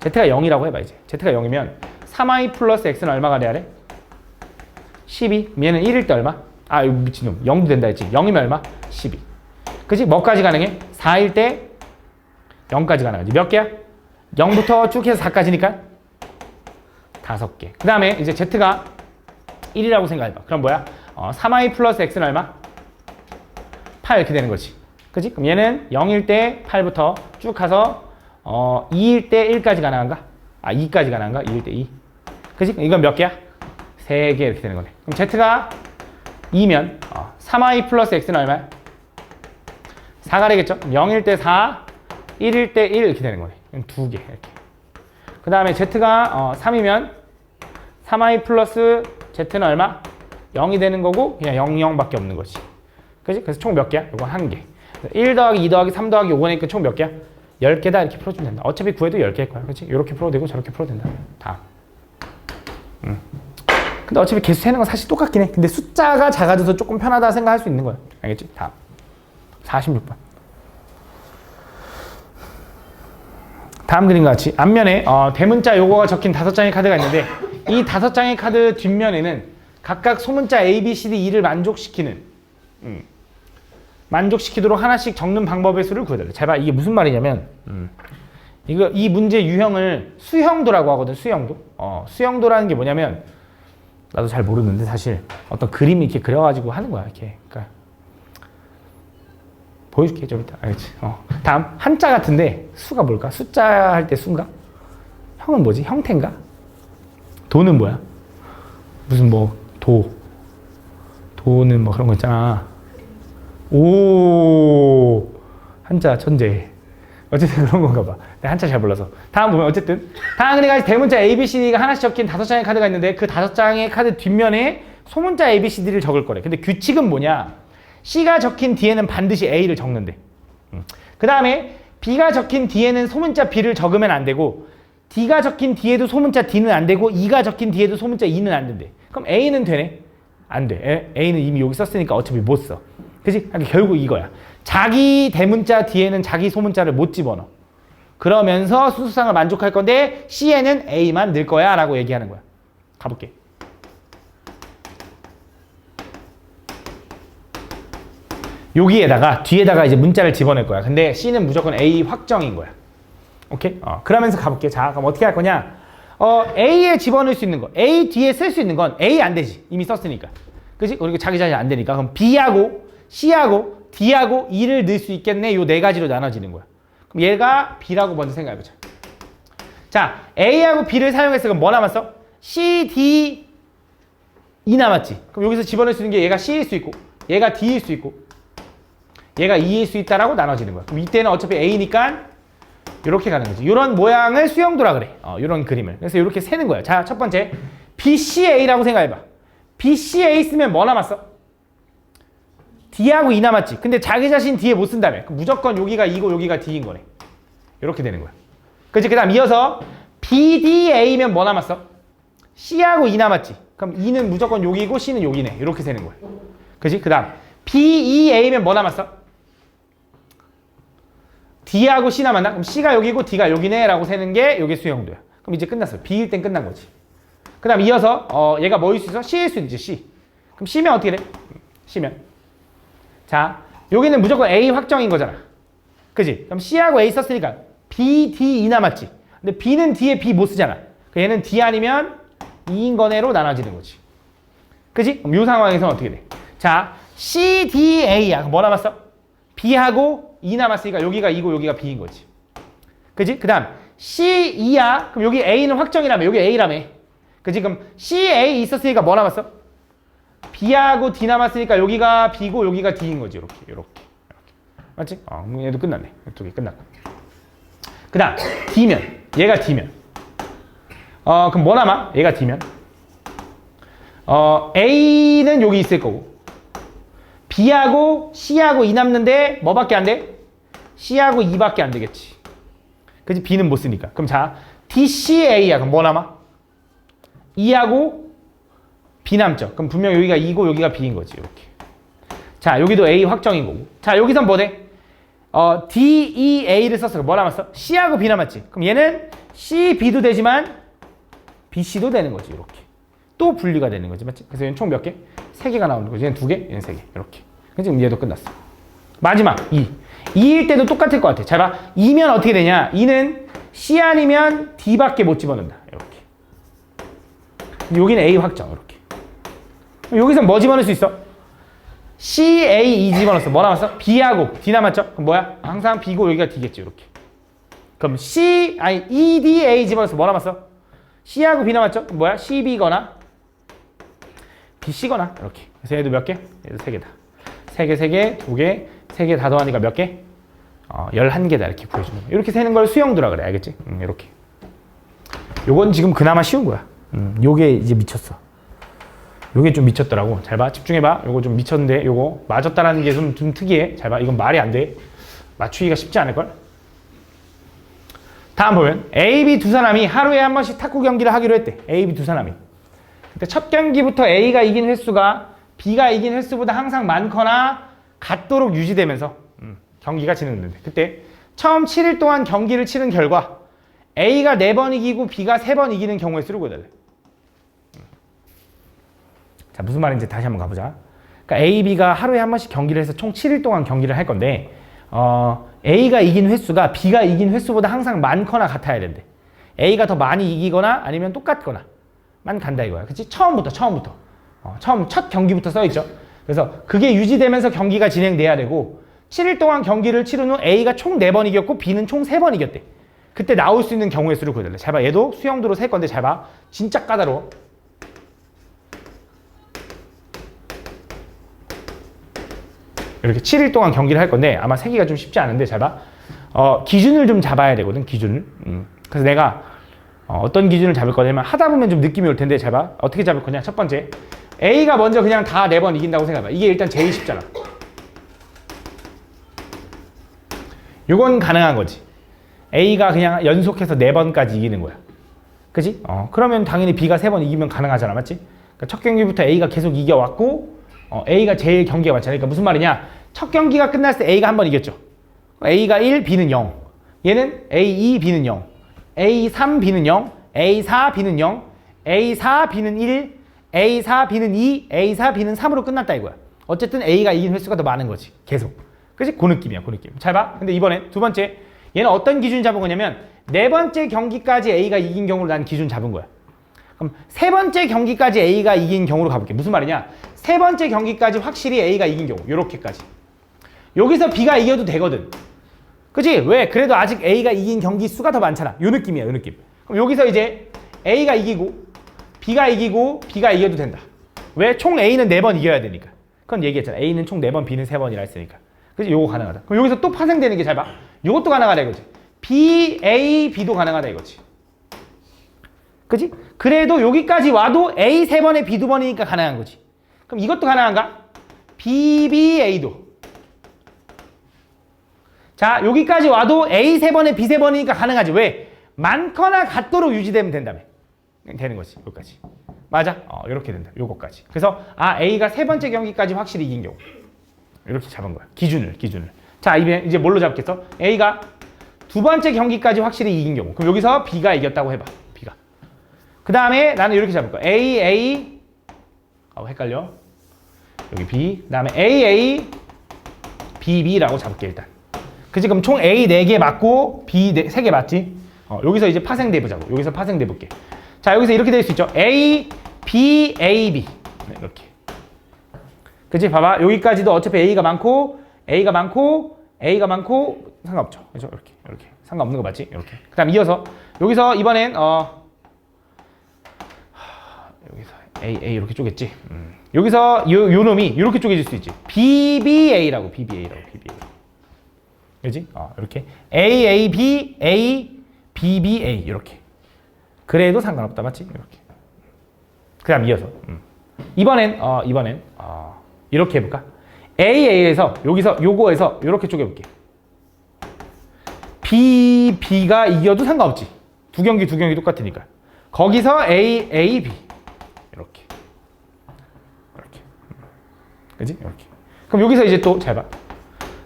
Z가 0이라고 해봐, 이제. Z가 0이면 3i 플러스 x는 얼마가 돼야 돼? 12. 얘는 1일 때 얼마? 이거 미친놈. 0도 된다 했지. 0이면 얼마? 12. 그치? 뭐까지 가능해? 4일 때 0까지 가능하지. 몇 개야? 0부터 쭉 해서 4까지니까 5개. 그 다음에 이제 Z가 1이라고 생각해봐. 그럼 뭐야? 3i 플러스 x는 얼마? 8 이렇게 되는 거지. 그치? 그럼 얘는 0일 때 8부터 쭉 가서 2일 때 1까지 가능한가? 2까지 가능한가? 2일 때 2. 그치? 이건 몇 개야? 3개 이렇게 되는 거네. 그럼 Z가 2면 3i 플러스 x는 얼마야? 4가 되겠죠? 0일 때 4, 1일 때 1 이렇게 되는 거네. 그럼 2개 이렇게. 그 다음에 Z가 3이면 3i 플러스 Z는 얼마? 0이 되는 거고 그냥 0, 0밖에 없는 거지. 그치? 그래서 총 몇 개야? 이건 1개. 1 더하기 2 더하기 3 더하기 5니까 총 몇 개야? 10개다 이렇게 풀어주면 된다. 어차피 구해도 10개일 거야. 그렇지? 이렇게 풀어도 되고 저렇게 풀어도 된다. 다음. 근데 어차피 개수 세는 건 사실 똑같긴 해. 근데 숫자가 작아져서 조금 편하다 생각할 수 있는 거야. 알겠지? 다음. 46번. 다음 그림과 같이 앞면에 대문자 요거가 적힌 5장의 카드가 있는데 이 5장의 카드 뒷면에는 각각 소문자 A, B, C, D, E를 만족시키도록 하나씩 적는 방법의 수를 구해달래. 잘 봐. 이게 무슨 말이냐면 이 문제 유형을 수형도라고 하거든. 수형도. 수형도라는 게 뭐냐면 나도 잘 모르는데 사실 어떤 그림이 이렇게 그려가지고 하는 거야. 이렇게. 그러니까 보여줄게 좀 이따. 알겠지? 다음 한자 같은데 수가 뭘까? 숫자 할 때 수인가? 형은 뭐지? 형태인가? 도는 뭐야? 무슨 뭐 도는 뭐 그런 거 있잖아. 오 한자 천재. 어쨌든 그런 건가 봐. 내가 한자 잘 몰라서. 다음 보면 어쨌든 다음 그래가지고 대문자 A, B, C, D가 하나씩 적힌 5장의 카드가 있는데 그 5장의 카드 뒷면에 소문자 A, B, C, D를 적을 거래. 근데 규칙은 뭐냐? C가 적힌 뒤에는 반드시 A를 적는데. 그 다음에 B가 적힌 뒤에는 소문자 B를 적으면 안 되고 D가 적힌 뒤에도 소문자 D는 안 되고 E가 적힌 뒤에도 소문자 E는 안 된대. 그럼 A는 되네? 안 돼. A는 이미 여기 썼으니까 어차피 못 써. 그치? 그러니까 결국 이거야. 자기 대문자 뒤에는 자기 소문자를 못 집어넣어. 그러면서 순수상을 만족할 건데 C에는 A만 넣을 거야 라고 얘기하는 거야. 가볼게. 여기에다가 뒤에다가 이제 문자를 집어넣을 거야. 근데 C는 무조건 A 확정인 거야. 오케이? 그러면서 가볼게. 자, 그럼 어떻게 할 거냐? A에 집어넣을 수 있는 거, A 뒤에 쓸 수 있는 건 A 안 되지. 이미 썼으니까. 그치? 그리고 자기 자신 안 되니까. 그럼 B하고 C하고 D하고 E를 넣을 수 있겠네. 요 네 가지로 나눠지는 거야. 그럼 얘가 B라고 먼저 생각해보자. 자, A하고 B를 사용해서 그럼 뭐 남았어? C, D, E 남았지. 그럼 여기서 집어넣을 수 있는 게 얘가 C일 수 있고 얘가 D일 수 있고 얘가 E일 수 있다라고 나눠지는 거야. 그럼 이때는 어차피 A니까 이렇게 가는 거지. 이런 모양을 수형도라 그래. 이런 그림을. 그래서 이렇게 세는 거야. 자, 첫 번째 BCA라고 생각해봐. BCA 쓰면 뭐 남았어? D하고 E 남았지. 근데 자기 자신 D에 못 쓴다며. 그럼 무조건 여기가 E고 여기가 D인 거네. 이렇게 되는 거야. 그치? 그 다음 이어서 BDA면 뭐 남았어? C하고 E 남았지. 그럼 E는 무조건 여기고 C는 여기네. 이렇게 세는 거야. 그치? 그 다음 BEA면 뭐 남았어? D하고 C 남았나? 그럼 C가 여기고 D가 여기네 라고 세는 게 이게 수형도야. 그럼 이제 끝났어. B일 땐 끝난 거지. 그 다음 이어서 얘가 뭐일 수 있어? C일 수 있지. C. 그럼 C면 어떻게 돼? C면 자, 여기는 무조건 A 확정인 거잖아. 그지? 그럼 C하고 A 썼으니까 B, D, E 남았지. 근데 B는 D에 B 못 쓰잖아. 얘는 D 아니면 E인 거네로 나눠지는 거지. 그지? 그럼 이 상황에서는 어떻게 돼? 자, C, D, A야. 뭐 남았어? B하고 E 남았으니까 여기가 E고 여기가 B인 거지. 그지? 그 다음 C, E야. 그럼 여기 A는 확정이라며. 여기 A라며. 그지? 그럼 C, A 있었으니까 뭐 남았어? B하고 D 남았으니까 여기가 B고 여기가 D인 거지. 이렇게. 맞지? 그럼 얘도 끝났네. 두 개 끝났고. 그 다음 D면, 얘가 D면. 그럼 뭐 남아? 얘가 D면. A는 여기 있을 거고, B하고 C하고 E 남는데 뭐밖에 안 돼? C하고 E밖에 안 되겠지. 그치? B는 못 쓰니까. 그럼 자, DCA야. 그럼 뭐 남아? E하고 B 남죠. 그럼 분명 여기가 E고 여기가 B인 거지. 이렇게. 자, 여기도 A 확정인 거고. 자, 여기선 뭐 돼? DEA를 썼어. 뭐 남았어? C하고 B 남았지. 그럼 얘는 C, B도 되지만 B, C도 되는 거지. 이렇게. 또 분리가 되는 거지. 맞지? 그래서 얘는 총 몇 개? 3개가 나오는 거지. 얘는 2개, 얘는 3개. 이렇게. 지금 얘도 끝났어. 마지막, E. E일 때도 똑같을 것 같아. 잘 봐. E면 어떻게 되냐? E는 C 아니면 D밖에 못 집어넣는다. 이렇게. 여기는 A 확정. 이렇게. 여기서 뭐 집어넣을 수 있어? C, A, E 집어넣었어. 뭐 남았어? B하고 D 남았죠? 그럼 뭐야? 항상 B고 여기가 D겠지. 이렇게. 그럼 E, D, A 집어넣었어. 뭐 남았어? C하고 B 남았죠? 그럼 뭐야? C, B거나 B, C거나 이렇게. 그래서 얘도 몇 개? 얘도 3개다. 3개, 3개, 2개, 3개 다 더하니까 몇 개? 11개다. 이렇게 구해주는 거야. 이렇게 세는 걸 수영두라 그래. 알겠지? 이렇게. 요건 지금 그나마 쉬운 거야. 요게 이제 미쳤어. 요게 좀 미쳤더라고. 잘 봐. 집중해봐. 요거 좀 미쳤는데 요거 맞았다라는 게 좀 특이해. 잘 봐. 이건 말이 안 돼. 맞추기가 쉽지 않을걸? 다음 보면 A, B 두 사람이 하루에 한 번씩 탁구 경기를 하기로 했대. A, B 두 사람이. 근데 첫 경기부터 A가 이긴 횟수가 B가 이긴 횟수보다 항상 많거나 같도록 유지되면서 경기가 진행되는데, 그때 처음 7일 동안 경기를 치른 결과 A가 4번 이기고 B가 3번 이기는 경우의 수를 구해달래. 자, 무슨 말인지 다시 한번 가보자. 그러니까 A, B가 하루에 한 번씩 경기를 해서 총 7일 동안 경기를 할 건데, A가 이긴 횟수가 B가 이긴 횟수보다 항상 많거나 같아야 된대. A가 더 많이 이기거나 아니면 똑같거나 만 간다 이거야. 그치? 처음부터. 첫 경기부터 써있죠. 그래서 그게 유지되면서 경기가 진행돼야 되고, 7일 동안 경기를 치른 후 A가 총 4번 이겼고 B는 총 3번 이겼대. 그때 나올 수 있는 경우의 수를 구해달래. 잘 봐. 얘도 수영도로 셀 건데 잘 봐. 진짜 까다로워. 이렇게 7일 동안 경기를 할 건데 아마 세기가 좀 쉽지 않은데 잘 봐. 기준을 좀 잡아야 되거든. 기준을. 그래서 내가 어떤 기준을 잡을 거냐면, 하다 보면 좀 느낌이 올 텐데 잘 봐. 어떻게 잡을 거냐. 첫 번째, A가 먼저 그냥 다 4번 이긴다고 생각해봐. 이게 일단 제일 쉽잖아. 이건 가능한 거지. A가 그냥 연속해서 4번까지 이기는 거야. 그치? 그러면 당연히 B가 3번 이기면 가능하잖아. 맞지? 그러니까 첫 경기부터 A가 계속 이겨왔고, A가 제일 경기가 많잖아. 그러니까 무슨 말이냐? 첫 경기가 끝났을 때 A가 한 번 이겼죠. A가 1, B는 0. 얘는 A2, B는 0. A3, B는 0. A4, B는 0. A4, B는 1. A4, B는 2. A4, B는 3으로 끝났다 이거야. 어쨌든 A가 이긴 횟수가 더 많은 거지. 계속. 그치? 그 느낌이야. 그 느낌. 잘 봐. 근데 이번엔 두 번째, 얘는 어떤 기준 잡은 거냐면, 4번째 경기까지 A가 이긴 경우로 난 기준 잡은 거야. 그럼 3번째 경기까지 A가 이긴 경우로 가볼게. 무슨 말이냐? 3번째 경기까지 확실히 A가 이긴 경우. 요렇게까지. 여기서 B가 이겨도 되거든. 그치? 왜? 그래도 아직 A가 이긴 경기 수가 더 많잖아. 요 느낌이야. 요 느낌. 그럼 여기서 이제 A가 이기고 B가 이기고 B가 이겨도 된다. 왜? 총 A는 4번 이겨야 되니까. 그건 얘기했잖아. A는 총 4번, B는 3번이라 했으니까. 그치? 요거 가능하다. 그럼 여기서 또 파생되는 게 잘 봐. 요것도 가능하다 이거지. B, A, B도 가능하다 이거지. 그치? 그래도 여기까지 와도 A 3번에 B 2번이니까 가능한 거지. 그럼 이것도 가능한가? B, B, A도. 자, 여기까지 와도 A 3번에 B 3번이니까 가능하지. 왜? 많거나 같도록 유지되면 된다며. 되는 거지. 여기까지. 맞아? 이렇게 된다. 요거까지. 그래서 A가 3번째 경기까지 확실히 이긴 경우. 이렇게 잡은 거야. 기준을. 자, 이제 뭘로 잡겠어? A가 2번째 경기까지 확실히 이긴 경우. 그럼 여기서 B가 이겼다고 해봐. B가. 그 다음에 나는 이렇게 잡을 거야. A. 헷갈려. 여기 B. 그 다음에 A, B라고 잡을게, 일단. 그치? 그럼 총 A 4개 맞고 B 3개 맞지? 여기서 이제 파생돼 보자고. 여기서 파생돼 볼게. 자, 여기서 이렇게 될 수 있죠. A, B, A, B. 네, 이렇게. 그치? 봐봐. 여기까지도 어차피 A가 많고 상관없죠. 그죠? 이렇게. 상관없는 거 맞지? 이렇게. 그 다음 이어서 여기서 이번엔 여기서 A 이렇게 쪼갰지? 여기서 요 놈이 이렇게 쪼개질 수 있지. BBA라고. 그지? 이렇게 A, A, B, A, B, B, A 이렇게. 그래도 상관없다, 맞지? 이렇게. 그다음 이어서 이번엔 이렇게 해볼까? A, A에서 여기서 요거에서 이렇게 쪼개볼게. B, B가 이겨도 상관없지. 두 경기 똑같으니까. 거기서 A, A, B 이렇게. 그지? 이렇게. 그럼 여기서 이제 또 잘 봐.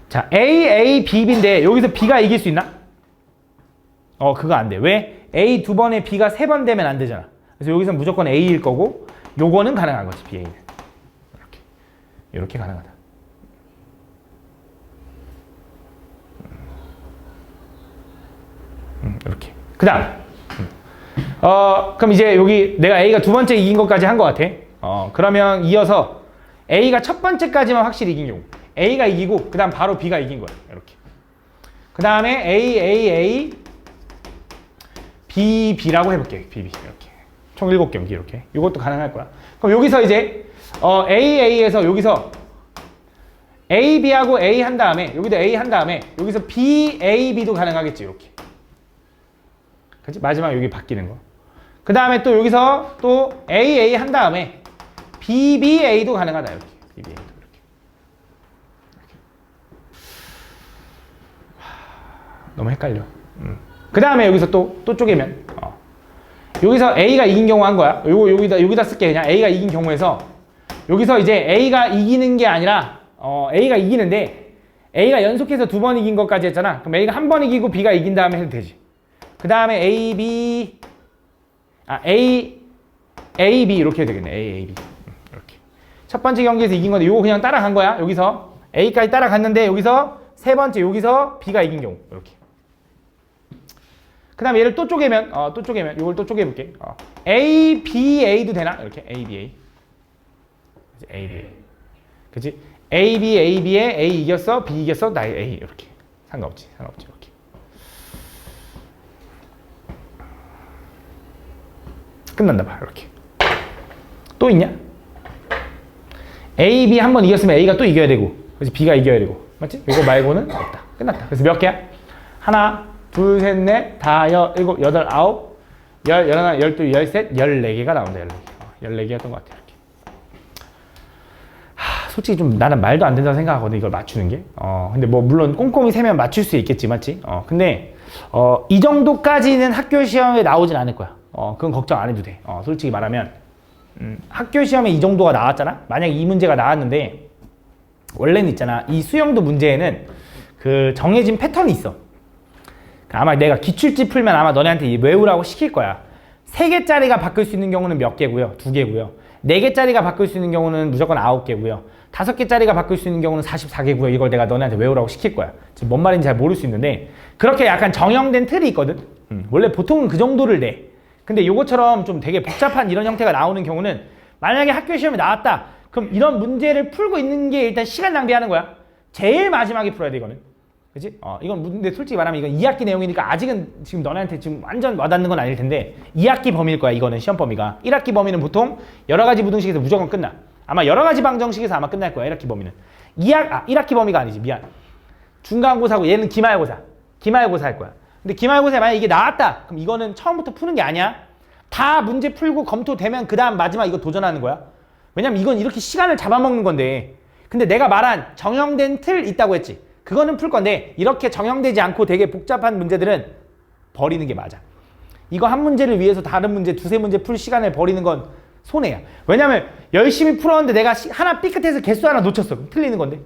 자, A, A, B, B인데 여기서 B가 이길 수 있나? 그거 안 돼. 왜? A 두 번에 B가 세 번 되면 안 되잖아. 그래서 여기서 무조건 A일 거고 요거는 가능한 거지, BA는. 이렇게 가능하다. 이렇게. 그 다음. 그럼 이제 여기 내가 A가 두 번째 이긴 것까지 한 것 같아. 그러면 이어서 A가 첫 번째까지만 확실히 이긴 경우. A가 이기고, 그 다음 바로 B가 이긴 거야. 이렇게. 그 다음에 A, A, A, B, B라고 해볼게. B, B. 이렇게. 총 7경기 이렇게. 이것도 가능할 거야. 그럼 여기서 이제, A, A에서 여기서 A, B하고 A 한 다음에, 여기도 A 한 다음에, 여기서 B, A, B도 가능하겠지. 이렇게. 그치? 마지막 여기 바뀌는 거. 그 다음에 또 여기서 또 A, A 한 다음에 B, B, A도 가능하다. 이렇게. B, B, A도 이렇게. 너무 헷갈려. 그 다음에 여기서 또 쪼개면. 여기서 A가 이긴 경우 한 거야. 여기다 쓸게. 그냥 A가 이긴 경우에서 여기서 이제 A가 이기는 게 아니라 A가 이기는데 A가 연속해서 두 번 이긴 것까지 했잖아. 그럼 A가 한 번 이기고 B가 이긴 다음에 해도 되지. 그 다음에 A, B, A, B 이렇게 해도 되겠네. A, A, B. 이렇게. 첫 번째 경기에서 이긴 건데 이거 그냥 따라간 거야. 여기서 A까지 따라갔는데 여기서 세 번째 여기서 B가 이긴 경우. 이렇게. 그 다음에 얘를 또 쪼개면 이걸 또 쪼개볼게. A, B, A도 되나? 이렇게 A, B, A. A, B, A. 그치? A, B, A, B에 A 이겼어, B 이겼어, 나의 A. 이렇게. 상관없지. 이렇게. 끝난다 봐. 이렇게. 또 있냐? A, B 한 번 이겼으면 A가 또 이겨야 되고, 그래서 B가 이겨야 되고, 맞지? 이거 말고는 없다. 끝났다. 그래서 몇 개야? 하나, 둘, 셋, 넷, 다, 일곱, 여덟, 아홉, 열하나, 열둘, 열셋, 14개가 나온다. 14개였던 것 같아. 이렇게. 솔직히 좀 나는 말도 안 된다고 생각하거든. 이걸 맞추는 게. 근데 뭐 물론 꼼꼼히 세면 맞출 수 있겠지, 맞지? 근데 이 정도까지는 학교 시험에 나오진 않을 거야. 그건 걱정 안 해도 돼. 솔직히 말하면 학교 시험에 이 정도가 나왔잖아. 만약 이 문제가 나왔는데 원래는 있잖아. 이 수영도 문제에는 그 정해진 패턴이 있어. 아마 내가 기출집 풀면 아마 너네한테 외우라고 시킬 거야. 3개짜리가 바꿀 수 있는 경우는 몇 개고요? 2개고요. 4개짜리가 바꿀 수 있는 경우는 무조건 9개고요. 5개짜리가 바꿀 수 있는 경우는 44개고요. 이걸 내가 너네한테 외우라고 시킬 거야. 지금 뭔 말인지 잘 모를 수 있는데 그렇게 약간 정형된 틀이 있거든. 원래 보통은 그 정도를 내. 근데 이것처럼 좀 되게 복잡한 이런 형태가 나오는 경우는 만약에 학교 시험에 나왔다. 그럼 이런 문제를 풀고 있는 게 일단 시간 낭비하는 거야. 제일 마지막에 풀어야 돼, 이거는. 그치? 이건 근데 솔직히 말하면 이건 2학기 내용이니까 아직은 지금 너네한테 지금 완전 와닿는 건 아닐 텐데 2학기 범위일 거야, 이거는 시험 범위가. 1학기 범위는 보통 여러 가지 부등식에서 무조건 끝나. 아마 여러 가지 방정식에서 아마 끝날 거야, 1학기 범위는. 1학기 범위가 아니지, 미안. 중간고사고 얘는 기말고사 할 거야. 근데 기말고사에 만약 이게 나왔다. 그럼 이거는 처음부터 푸는 게 아니야. 다 문제 풀고 검토되면 그 다음 마지막 이거 도전하는 거야. 왜냐면 이건 이렇게 시간을 잡아먹는 건데. 근데 내가 말한 정형된 틀 있다고 했지. 그거는 풀 건데 이렇게 정형되지 않고 되게 복잡한 문제들은 버리는 게 맞아. 이거 한 문제를 위해서 다른 문제 두세 문제 풀 시간을 버리는 건 손해야. 왜냐면 열심히 풀었는데 내가 하나 삐끗해서 개수 하나 놓쳤어. 그럼 틀리는 건데.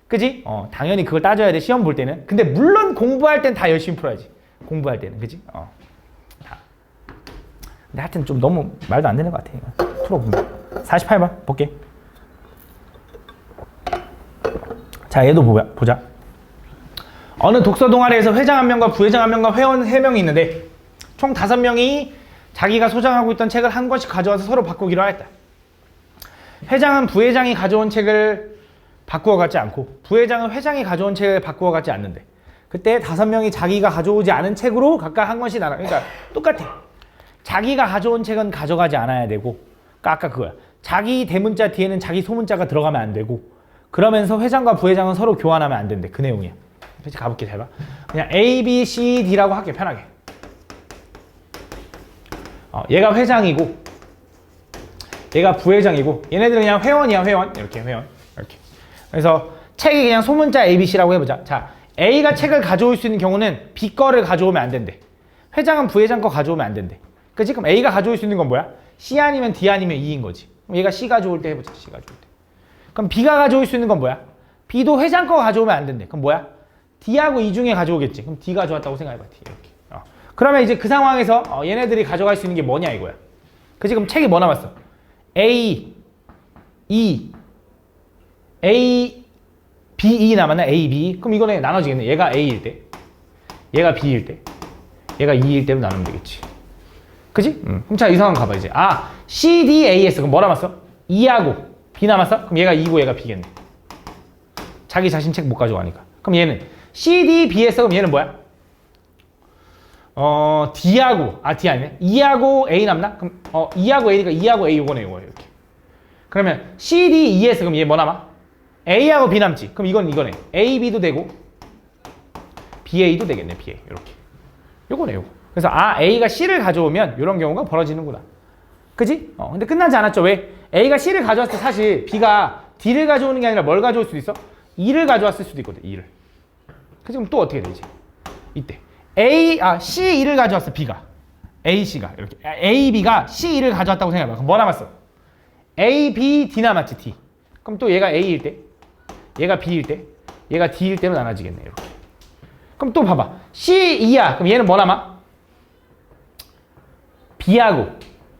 그지? 당연히 그걸 따져야 돼, 시험 볼 때는. 근데 물론 공부할 땐 다 열심히 풀어야지. 공부할 때는. 그지? 근데 하여튼 좀 너무 말도 안 되는 것 같아. 이거. 풀어보면. 48번 볼게. 자, 얘도 보자. 어느 독서 동아리에서 회장 1명과 부회장 1명과 회원 3명이 있는데 총 5명이 자기가 소장하고 있던 책을 한 권씩 가져와서 서로 바꾸기로 했다. 회장은 부회장이 가져온 책을 바꾸어 갖지 않고 부회장은 회장이 가져온 책을 바꾸어 갖지 않는데 그때 5명이 자기가 가져오지 않은 책으로 각각 한 권씩 나눠. 그러니까 똑같아. 자기가 가져온 책은 가져가지 않아야 되고, 그러니까 아까 그거야. 자기 대문자 뒤에는 자기 소문자가 들어가면 안 되고, 그러면서 회장과 부회장은 서로 교환하면 안 된대. 그 내용이야. 그치? 가볼게, 잘 봐. 그냥 A, B, C, D라고 할게, 편하게. 얘가 회장이고, 얘가 부회장이고, 얘네들은 그냥 회원이야, 회원. 이렇게, 회원. 이렇게. 그래서 책이 그냥 소문자 A, B, C라고 해보자. 자, A가 책을 가져올 수 있는 경우는 B 거를 가져오면 안 된대. 회장은 부회장 거 가져오면 안 된대. 그치? 그럼 A가 가져올 수 있는 건 뭐야? C 아니면 D 아니면 E인 거지. 그럼 얘가 C 가져올 때 해보자, C 가져올 때. 그럼 B가 가져올 수 있는 건 뭐야? B도 회장 거 가져오면 안 된대. 그럼 뭐야? D하고 E 중에 가져오겠지. 그럼 D 가져왔다고 생각해봐, D. 이렇게. 그러면 이제 그 상황에서 얘네들이 가져갈 수 있는 게 뭐냐 이거야. 그치? 그럼 책이 뭐 남았어? A, E, A, B, E 남았나? A, B. 그럼 이거는 나눠지겠네. 얘가 A일 때, 얘가 B일 때, 얘가 E일 때로 나누면 되겠지. 그치? 그럼 자, 이 상황 가봐, 이제. 아, C, D, A, S. 그럼 뭐 남았어? E하고 B 남았어? 그럼 얘가 E고 얘가 B겠네. 자기 자신 책 못 가져가니까. 그럼 얘는 C, D, B, S. 그럼 얘는 뭐야? D하고, D 아니네. E하고 A 남나? 그럼, E하고 A니까 E하고 A 요거네, 요거. 이렇게. 그러면 C, D, E, S. 그럼 얘 뭐 남아? A하고 B 남지. 그럼 이거네. A, B도 되고, BA도 되겠네, BA. 이렇게. 요거네, 요거. 그래서, A가 C를 가져오면 이런 경우가 벌어지는구나. 그지? 근데 끝나지 않았죠. 왜? A가 C를 가져왔을 때 사실 B가 D를 가져오는 게 아니라 뭘 가져올 수도 있어? E를 가져왔을 수도 있거든, E를. 그치? 그럼 또 어떻게 되지? 이때. C2를 가져왔어, B가. AC가. 이렇게. A, B가 C2를 가져왔다고 생각해봐. 그럼 뭐 남았어? A, B, D 남았지, D. 그럼 또 얘가 A일 때, 얘가 B일 때, 얘가 D일 때로 나눠지겠네, 이렇게. 그럼 또 봐봐. C2야. 그럼 얘는 뭐 남아? B하고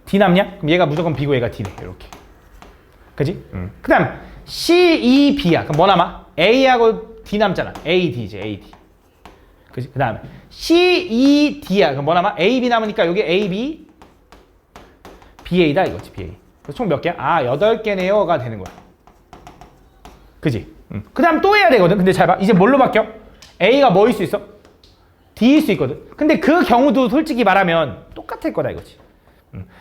D 남냐? 그럼 얘가 무조건 B고 얘가 D네, 이렇게. 그지? 그 다음, C2B야. 그럼 뭐 남아? A하고 D 남잖아. AD지, AD. 그치? 그 다음에 C2D야. 그럼 뭐 남아? AB 남으니까 여기 AB, BA다 이거지, BA. 총 몇 개야? 8개네요가 되는 거야. 그지? 그 다음 또 해야 되거든. 근데 잘 봐. 이제 뭘로 바뀌어? A가 뭐일 수 있어? D일 수 있거든. 근데 그 경우도 솔직히 말하면 똑같을 거다 이거지.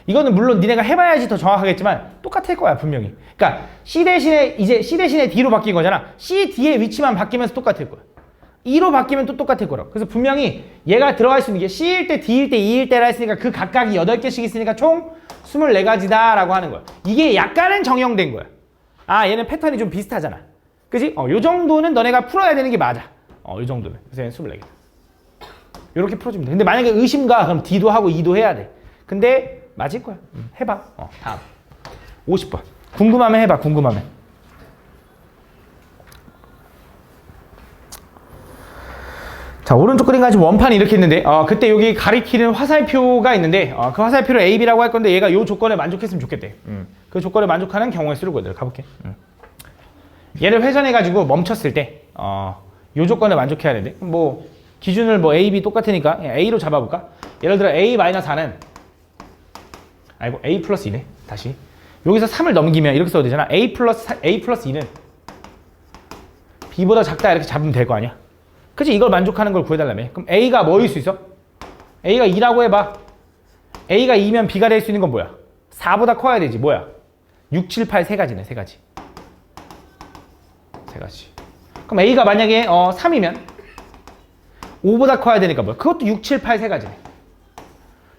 이거는 물론 니네가 해봐야지 더 정확하겠지만 똑같을 거야, 분명히. 그러니까 C 대신에 D로 바뀐 거잖아. C, D의 위치만 바뀌면서 똑같을 거야. E로 바뀌면 또 똑같을 거라고. 그래서 분명히 얘가 들어갈 수 있는 게 C일 때, D일 때, E일 때라 했으니까 그 각각이 8개씩 있으니까 총 24가지다 라고 하는 거야. 이게 약간은 정형된 거야. 얘는 패턴이 좀 비슷하잖아. 그지? 요 정도는 너네가 풀어야 되는 게 맞아. 요 정도는. 그래서 얘는 24개. 요렇게 풀어주면 돼. 근데 만약에 의심가, 그럼 D도 하고 E도 해야 돼. 근데 맞을 거야. 해봐. 다음. 50번. 궁금하면 해봐, 궁금하면. 자, 오른쪽 그림과 같이 원판이 이렇게 있는데, 그때 여기 가리키는 화살표가 있는데, 그 화살표를 A, B라고 할 건데, 얘가 요 조건에 만족했으면 좋겠대. 그 조건에 만족하는 경우에 쓰는 거야. 가볼게. 얘를 회전해가지고 멈췄을 때, 요 조건에 만족해야 되는데, 뭐, 기준을 뭐 A, B 똑같으니까 A로 잡아볼까? 예를 들어 A-4는, A 플러스 2네. 다시. 여기서 3을 넘기면 이렇게 써도 되잖아. A 플러스 2는 B보다 작다 이렇게 잡으면 될 거 아니야? 그치? 이걸 만족하는 걸 구해달라며. 그럼 A가 뭐일 수 있어? A가 2라고 해봐. A가 2면 B가 될 수 있는 건 뭐야? 4보다 커야 되지. 뭐야? 6, 7, 8 세 가지네. 세 가지. 그럼 A가 만약에 3이면 5보다 커야 되니까 뭐야? 그것도 6, 7, 8 세 가지네.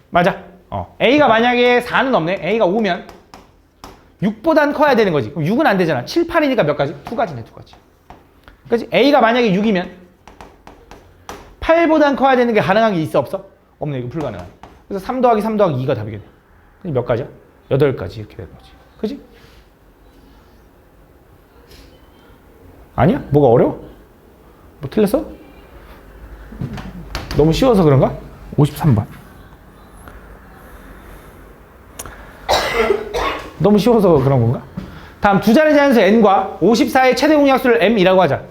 맞아. A가 만약에 4는 없네. A가 5면 6보단 커야 되는 거지. 그럼 6은 안 되잖아. 7, 8이니까 몇 가지? 2가지네. 2가지. 그치? A가 만약에 6이면 8보단 커야 되는 게 가능한 게 있어? 없어? 없네. 이거 불가능하네. 그래서 3 더하기 3 더하기 2가 답이겠네. 몇 가지야? 8가지 이렇게 되는 거지. 그치? 아니야? 뭐가 어려워? 뭐 틀렸어? 너무 쉬워서 그런가? 53번. 너무 쉬워서 그런 건가? 다음 두 자리 자연수 n과 54의 최대 공약수를 m이라고 하자.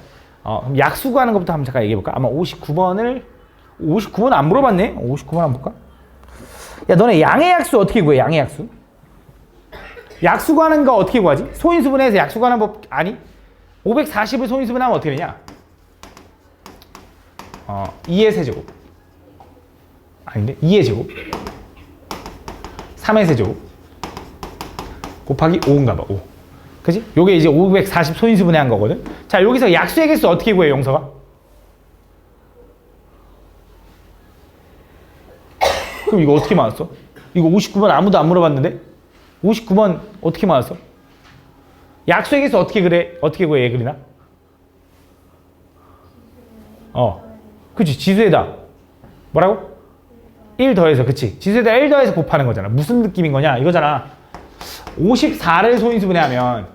그럼 약수 구하는 것부터 한번 잠깐 얘기해볼까? 아마 59번 안 물어봤네? 59번 한번 볼까? 야, 너네 양의 약수 어떻게 구해? 양의 약수? 약수 구하는 거 어떻게 구하지? 소인수분해해서 약수 구하는 법 아니? 540을 소인수분하면 어떻게 되냐? 2의 세제곱. 아닌데? 2의 제곱. 3의 세제곱. 곱하기 5인가 봐. 5. 그지? 요게 이제 540 소인수분해한 거거든. 자, 여기서 약수의 개수 어떻게 구해, 용서가? 그럼 이거 어떻게 맞았어? 이거 59번 아무도 안 물어봤는데? 59번 어떻게 맞았어? 약수의 개수 어떻게 그래? 어떻게 구해? 얘 그리나? 그치. 지수에다 뭐라고? 1 더해서, 그치. 지수에다 1 더해서 곱하는 거잖아. 무슨 느낌인 거냐? 이거잖아. 54를 소인수분해하면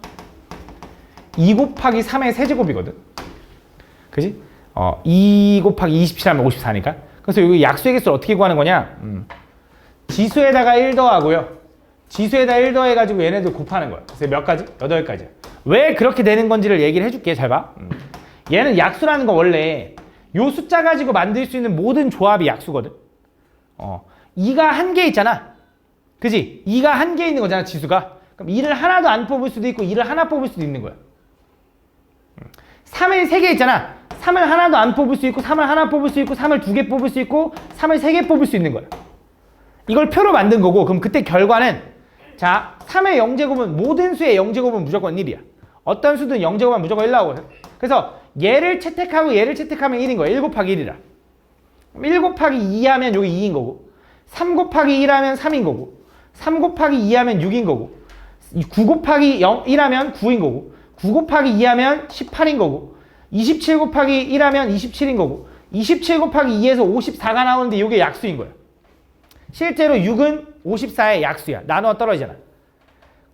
2 곱하기 3의 세제곱이거든. 그치? 2 곱하기 27 하면 54니까. 그래서 여기 약수의 개수를 어떻게 구하는 거냐? 지수에다가 1 더하고요. 지수에다 1 더해가지고 얘네들 곱하는 거야. 그래서 몇 가지? 8가지. 왜 그렇게 되는 건지를 얘기를 해줄게. 잘 봐. 얘는 약수라는 거 원래 요 숫자 가지고 만들 수 있는 모든 조합이 약수거든. 2가 한 개 있잖아. 그지? 2가 한 개 있는 거잖아, 지수가. 그럼 2를 하나도 안 뽑을 수도 있고 2를 하나 뽑을 수도 있는 거야. 3을 3개 있잖아. 3을 하나도 안 뽑을 수 있고 3을 하나 뽑을 수 있고 3을 2개 뽑을 수 있고 3을 3개 뽑을 수 있는 거야. 이걸 표로 만든 거고, 그럼 그때 결과는, 자, 3의 0제곱은 모든 수의 0제곱은 무조건 1이야. 어떤 수든 0제곱은 무조건 1 나오거든. 그래서 얘를 채택하고 얘를 채택하면 1인 거야. 1 곱하기 1이라. 1 곱하기 2 하면 여기 2인 거고, 3 곱하기 1 하면 3인 거고, 3 곱하기 2 하면 6인 거고, 9 곱하기 1 하면 9인 거고, 9 곱하기 2 하면 18인 거고, 27 곱하기 1 하면 27인 거고, 27 곱하기 2에서 54가 나오는데 이게 약수인 거야. 실제로 6은 54의 약수야. 나눠 떨어지잖아.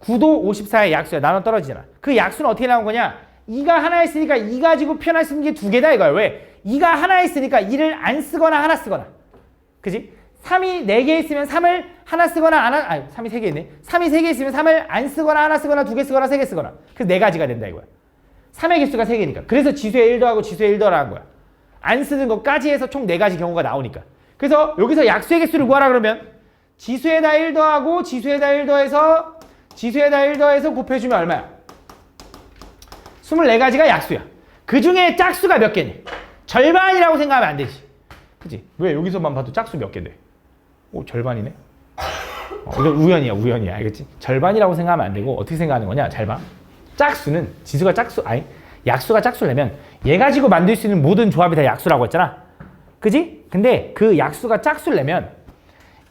9도 54의 약수야. 나눠 떨어지잖아. 그 약수는 어떻게 나온 거냐? 2가 하나 있으니까 2 가지고 표현할 수 있는 게 2개다 이거야. 왜? 2가 하나 있으니까 2를 안 쓰거나 하나 쓰거나. 그지? 3이 4개 있으면 3을 하나 쓰거나 안 하, 3이 3개 있네. 3이 3개 있으면 3을 안 쓰거나 하나 쓰거나 2개 쓰거나 3개 쓰거나. 그래서 4가지가 된다 이거야. 3의 개수가 3개니까. 그래서 지수에 1 더하고 지수에 1 더하라는 거야. 안 쓰는 것까지 해서 총 4가지 경우가 나오니까. 그래서 여기서 약수의 개수를 구하라 그러면 지수에다 1 더하고 지수에다 1 더해서 지수에다 1 더해서 곱해주면 얼마야? 24가지가 약수야. 그 중에 짝수가 몇 개니? 절반이라고 생각하면 안 되지. 그치? 왜 여기서만 봐도 짝수 몇 개 돼? 오, 절반이네? 이건 우연이야, 우연이야. 알겠지? 절반이라고 생각하면 안 되고 어떻게 생각하는 거냐? 잘 봐. 짝수는 지수가 짝수, 약수가 짝수려면 얘 가지고 만들 수 있는 모든 조합이 다 약수라고 했잖아. 그지? 근데 그 약수가 짝수려면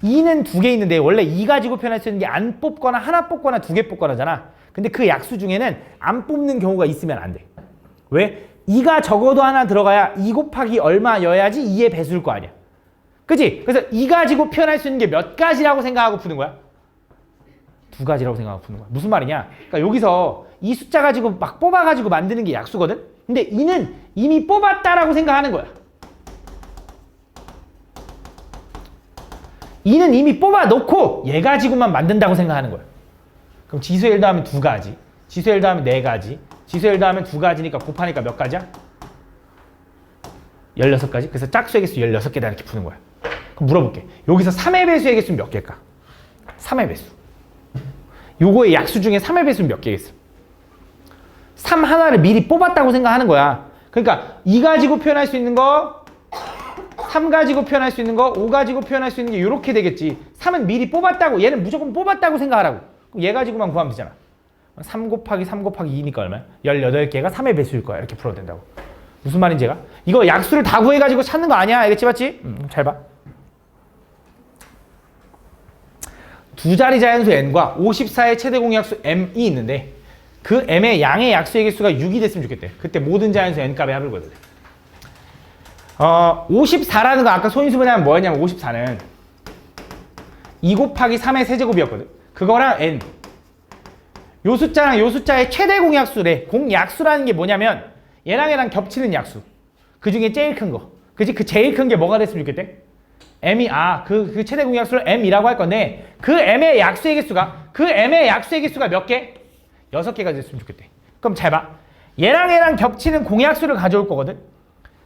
2는 2개 있는데 원래 2 가지고 표현할 수 있는 게 안 뽑거나 하나 뽑거나 2개 뽑거나잖아. 근데 그 약수 중에는 안 뽑는 경우가 있으면 안 돼. 왜? 2가 적어도 하나 들어가야 2 곱하기 얼마여야지 2의 배수일 거 아니야. 그치? 그래서 2 가지고 표현할 수 있는 게 몇 가지라고 생각하고 푸는 거야? 2가지라고 생각하고 푸는 거야. 무슨 말이냐? 그러니까 여기서 이 숫자 가지고 막 뽑아가지고 만드는 게 약수거든? 근데 2는 이미 뽑았다라고 생각하는 거야. 2는 이미 뽑아놓고 얘 가지고만 만든다고 생각하는 거야. 그럼 지수의 1 더하면 2가지, 지수의 1 더하면 4가지, 지수의 1 더하면 2가지니까 곱하니까 몇 가지야? 16가지? 그래서 짝수의 개수 16개다 이렇게 푸는 거야. 그럼 물어볼게. 여기서 3의 배수의 개수는 몇 개일까? 3의 배수. 요거의 약수 중에 3의 배수는 몇 개겠어? 3 하나를 미리 뽑았다고 생각하는 거야. 그러니까 2 가지고 표현할 수 있는 거, 3 가지고 표현할 수 있는 거, 5 가지고 표현할 수 있는 게 이렇게 되겠지. 3은 미리 뽑았다고, 얘는 무조건 뽑았다고 생각하라고. 그럼 얘 가지고만 구하면 되잖아. 3 곱하기 3 곱하기 2니까 얼마야? 18개가 3의 배수일 거야. 이렇게 풀어도 된다고. 무슨 말인지 얘가? 이거 약수를 다 구해가지고 찾는 거 아니야. 알겠지? 맞지? 잘 봐. 두 자리 자연수 n과 54의 최대 공약수 m이 있는데 그 m의 양의 약수의 개수가 6이 됐으면 좋겠대. 그때 모든 자연수 n값의 합을 구해야 돼. 54라는 거 아까 소인수분해하면 뭐였냐면 54는 2 곱하기 3의 세제곱이었거든. 그거랑 n. 요 숫자랑 요 숫자의 최대 공약수래. 공약수라는 게 뭐냐면 얘랑 겹치는 약수. 그 중에 제일 큰 거. 그치? 그 제일 큰 게 뭐가 됐으면 좋겠대? m이, 그 최대 공약수를 m이라고 할 건데 그 m의 약수의 개수가 몇 개? 6개가 됐으면 좋겠대. 그럼 잘 봐. 얘랑 겹치는 공약수를 가져올 거거든.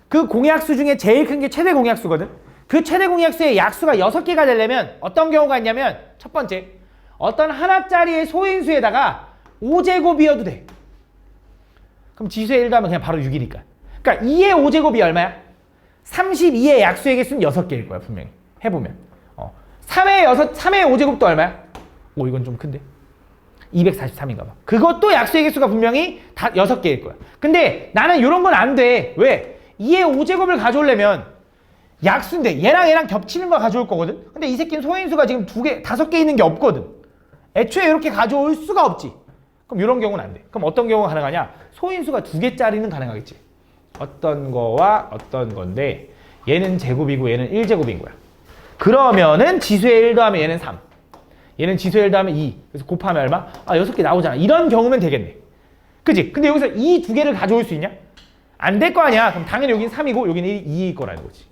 그 공약수 중에 제일 큰 게 최대 공약수거든. 그 최대 공약수의 약수가 6개가 되려면 어떤 경우가 있냐면 첫 번째, 어떤 하나짜리의 소인수에다가 5제곱이어도 돼. 그럼 지수의 1 더하면 그냥 바로 6이니까. 그러니까 2의 5제곱이 얼마야? 32의 약수의 개수는 6개일 거야 분명히. 해보면 3의 5제곱도 얼마야? 오, 이건 좀 큰데 243인가 봐. 그것도 약수의 개수가 분명히 다 6개일 거야. 근데 나는 이런 건 안 돼. 왜? 2의 5제곱을 가져오려면 약수인데 얘랑 얘랑 겹치는 걸 가져올 거거든. 근데 이 새끼는 소인수가 지금 2개, 5개 있는 게 없거든. 애초에 이렇게 가져올 수가 없지. 그럼 이런 경우는 안 돼. 그럼 어떤 경우가 가능하냐? 소인수가 2개짜리는 가능하겠지. 어떤 거와 어떤 건데 얘는 제곱이고 얘는 1제곱인 거야. 그러면은 지수의 1 더하면 얘는 3. 얘는 지수의 1 더하면 2. 그래서 곱하면 얼마? 아, 6개 나오잖아. 이런 경우면 되겠네. 그치? 근데 여기서 이 2개를 가져올 수 있냐? 안 될 거 아니야. 그럼 당연히 여기는 3이고 여기는 2일 거라는 거지.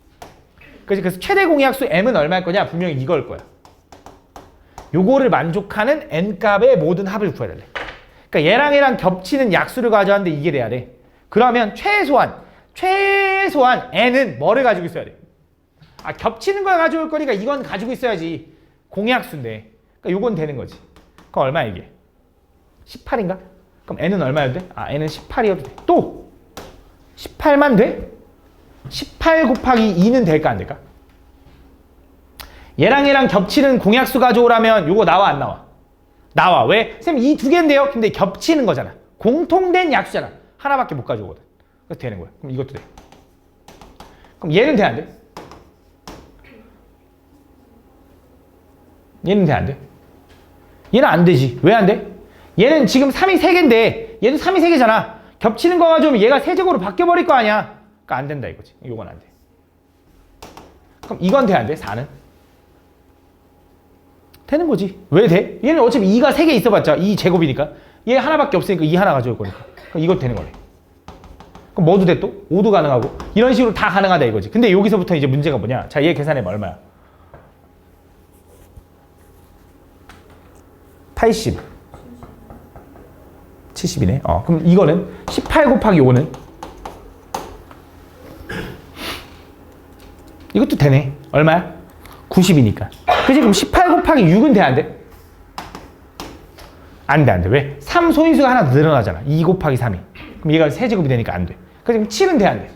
그치? 그래서 최대 공약수 m은 얼마일 거냐? 분명히 이걸 거야. 요거를 만족하는 n값의 모든 합을 구해야 돼. 그러니까 얘랑 겹치는 약수를 가져왔는데 이게 돼야 돼. 그러면 최소한 n은 뭐를 가지고 있어야 돼? 아, 겹치는 걸 가져올 거니까 이건 가지고 있어야지. 공약수인데. 그러니까 요건 되는 거지. 그럼 얼마야 이게? 18인가? 그럼 n은 얼마여도 돼? 아, n은 18이어도 돼. 또 18만 돼? 18 곱하기 2는 될까 안 될까? 얘랑 겹치는 공약수 가져오라면 요거 나와 안 나와? 나와. 왜? 쌤 이 2개인데요? 근데 겹치는 거잖아. 공통된 약수잖아. 하나밖에 못 가져오거든. 그래서 되는 거야. 그럼 이것도 돼. 그럼 얘는 돼 안 돼? 얘는 돼 안 돼? 얘는 안 되지. 왜 안 돼? 얘는 지금 3이 3개인데 얘도 3이 3개잖아. 겹치는 거 가져오면 얘가 세제곱으로 바뀌어버릴 거 아니야. 그러니까 안 된다 이거지. 이건 안 돼. 그럼 이건 돼 안 돼? 4는? 되는 거지. 왜 돼? 얘는 어차피 2가 3개 있어봤자 2 제곱이니까. 얘 하나밖에 없으니까 2 하나 가져올 거니까. 그럼 이것도 되는 거네. 그럼 뭐도 돼 또? 5도 가능하고. 이런 식으로 다 가능하다 이거지. 근데 여기서부터 이제 문제가 뭐냐? 자, 얘 계산해봐. 얼마야? 80. 70이네. 그럼 이거는 18 곱하기 5는? 이것도 되네. 얼마야? 90이니까. 그치? 그럼 18 곱하기 6은 돼, 안 돼? 안 돼, 안 돼. 왜? 3 소인수가 하나 더 늘어나잖아. 2 곱하기 3이. 그럼 얘가 세제곱이 되니까 안 돼. 그럼 7은 돼, 안 돼?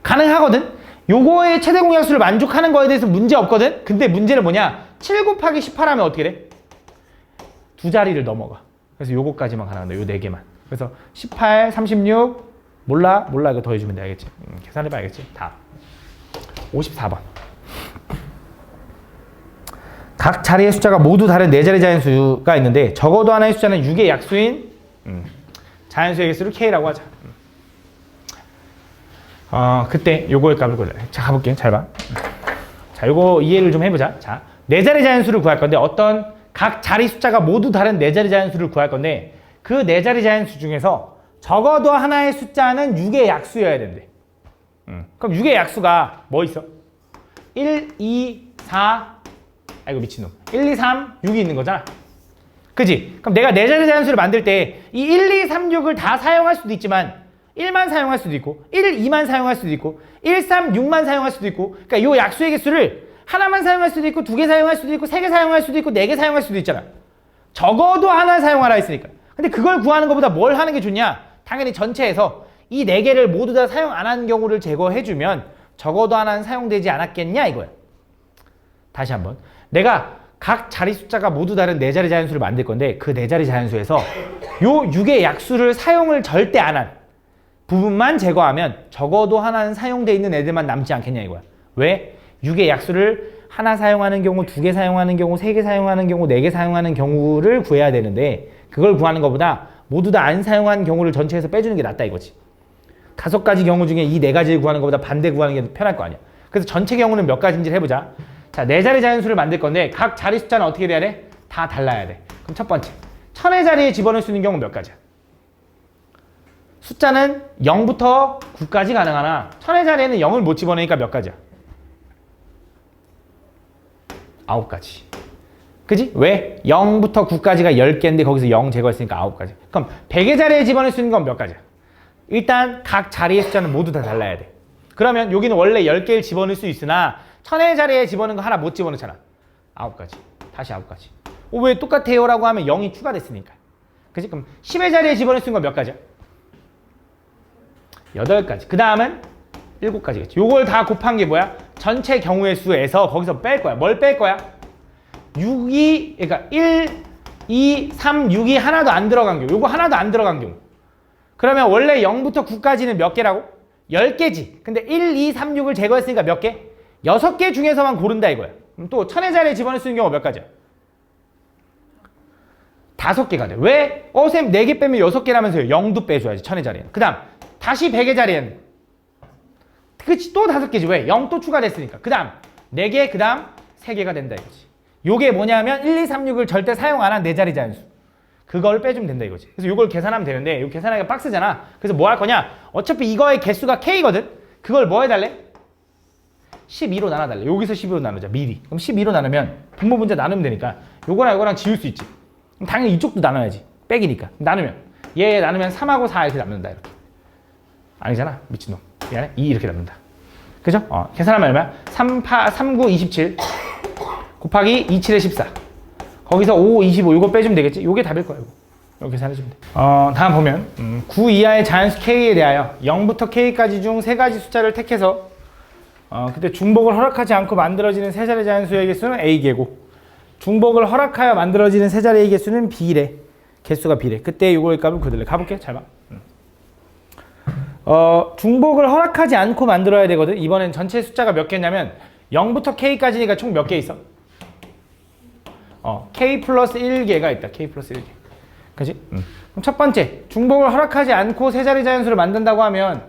가능하거든? 요거의 최대 공약수를 만족하는 거에 대해서 문제 없거든? 근데 문제는 뭐냐? 7 곱하기 18 하면 어떻게 돼? 두 자리를 넘어가. 그래서 요거까지만 가능한다. 요 4개만. 그래서 18, 36, 몰라 이거 더해주면 돼. 알겠지? 계산해봐. 알겠지? 다. 54번. 각 자리의 숫자가 모두 다른 4자리 자연수가 있는데 적어도 하나의 숫자는 6의 약수인 자연수의 개수를 K라고 하자. 그때 요거의 값을 구하자. 자, 가볼게. 잘 봐. 자, 요거 이해를 좀 해보자. 자, 4자리 자연수를 구할 건데 어떤 각 자리 숫자가 모두 다른 4자리 자연수를 구할 건데 그 4자리 자연수 중에서 적어도 하나의 숫자는 6의 약수여야 된대. 그럼 6의 약수가 뭐 있어? 1, 2, 4, 아이고 미친놈. 1, 2, 3, 6이 있는 거잖아. 그지? 그럼 내가 4자리 자연수를 만들 때 이 1, 2, 3, 6을 다 사용할 수도 있지만 1만 사용할 수도 있고 1, 2만 사용할 수도 있고 1, 3, 6만 사용할 수도 있고 그러니까 이 약수의 개수를 하나만 사용할 수도 있고 2개 사용할 수도 있고 3개 사용할 수도 있고 4개 사용할 수도 있잖아. 적어도 하나 사용하라 했으니까. 근데 그걸 구하는 것보다 뭘 하는 게 좋냐? 당연히 전체에서 이 4개를 모두 다 사용 안 하는 경우를 제거해주면 적어도 하나는 사용되지 않았겠냐 이거야. 다시 한번. 내가 각 자리 숫자가 모두 다른 4자리 자연수를 만들 건데 그 4자리 자연수에서 요 6의 약수를 사용을 절대 안 한 부분만 제거하면 적어도 하나는 사용돼 있는 애들만 남지 않겠냐 이거야. 왜? 6의 약수를 하나 사용하는 경우, 2개 사용하는 경우, 3개 사용하는 경우, 4개 사용하는 경우를 구해야 되는데 그걸 구하는 것보다 모두 다 안 사용한 경우를 전체에서 빼주는 게 낫다 이거지. 5가지 경우 중에 이 4가지를 구하는 것보다 반대 구하는 게 편할 거 아니야. 그래서 전체 경우는 몇 가지인지 해보자. 자, 4자리 자연수를 만들 건데 각 자리 숫자는 어떻게 돼야 돼? 다 달라야 돼. 그럼 첫 번째, 1000의 자리에 집어넣을 수 있는 경우는 몇 가지야? 숫자는 0부터 9까지 가능하나 1000의 자리에는 0을 못 집어넣으니까 몇 가지야? 9가지. 그지? 왜? 0부터 9까지가 10개인데 거기서 0 제거했으니까 9가지. 그럼 100의 자리에 집어넣을 수 있는 건 몇 가지야? 일단 각 자리의 숫자는 모두 다 달라야 돼. 그러면 여기는 원래 10개를 집어넣을 수 있으나 1000의 자리에 집어넣은 거 하나 못 집어넣잖아. 9가지. 다시 9가지. 왜 똑같아요? 라고 하면 0이 추가됐으니까. 그치? 그럼 10의 자리에 집어넣을 수 있는 건 몇 가지야? 8가지. 그 다음은 7가지겠지. 요걸 다 곱한 게 뭐야? 전체 경우의 수에서 거기서 뺄 거야. 뭘 뺄 거야? 6이, 그러니까 1, 2, 3, 6이 하나도 안 들어간 경우. 요거 하나도 안 들어간 경우. 그러면 원래 0부터 9까지는 몇 개라고? 10개지. 근데 1, 2, 3, 6을 제거했으니까 몇 개? 6개 중에서만 고른다 이거야. 그럼 또 천의 자리에 집어넣을 수 있는 경우가 몇 가지야? 5개가 돼. 왜? 쌤 4개 빼면 6개라면서요. 0도 빼줘야지 천의 자리에는. 그 다음 다시 100의 자리에는 그치 또 5개지. 왜? 0 또 추가됐으니까. 그 다음 4개, 그 다음 3개가 된다 이거지. 요게 뭐냐면 1, 2, 3, 6을 절대 사용 안 한 4자리 자연수. 그걸 빼주면 된다 이거지. 그래서 이걸 계산하면 되는데 이거 계산하기가 빡세잖아. 그래서 뭐 할 거냐? 어차피 이거의 개수가 K거든? 그걸 뭐 해달래? 12로 나눠달래. 여기서 12로 나누자. 미리. 그럼 12로 나누면 분모 분자 나누면 되니까 요거랑 요거랑 지울 수 있지. 그럼 당연히 이쪽도 나눠야지. 빼기니까. 나누면 얘 나누면 3하고 4 이렇게 남는다 이렇게. 아니잖아. 미친놈. 미안해. 2 이렇게 남는다. 그죠? 계산하면 얼마야? 3, 9, 27 곱하기 2, 7에 14. 거기서 5, 25 이거 빼주면 되겠지? 요게 답일 거야. 이거 계산해주면 돼. 다음 보면 9 이하의 자연수 K에 대하여 0부터 K까지 중 3가지 숫자를 택해서 그때 중복을 허락하지 않고 만들어지는 세 자리 자연수의 개수는 A개고 중복을 허락하여 만들어지는 세 자리의 개수는 B래. 개수가 B래. 그때 요거의 값을 그대로 가볼게. 잘 봐. 중복을 허락하지 않고 만들어야 되거든. 이번엔 전체 숫자가 몇 개냐면 0부터 K까지니까 총 몇 개 있어? K 플러스 1개가 있다. K 플러스 1개. 그치? 그럼 첫 번째, 중복을 허락하지 않고 세 자리 자연수를 만든다고 하면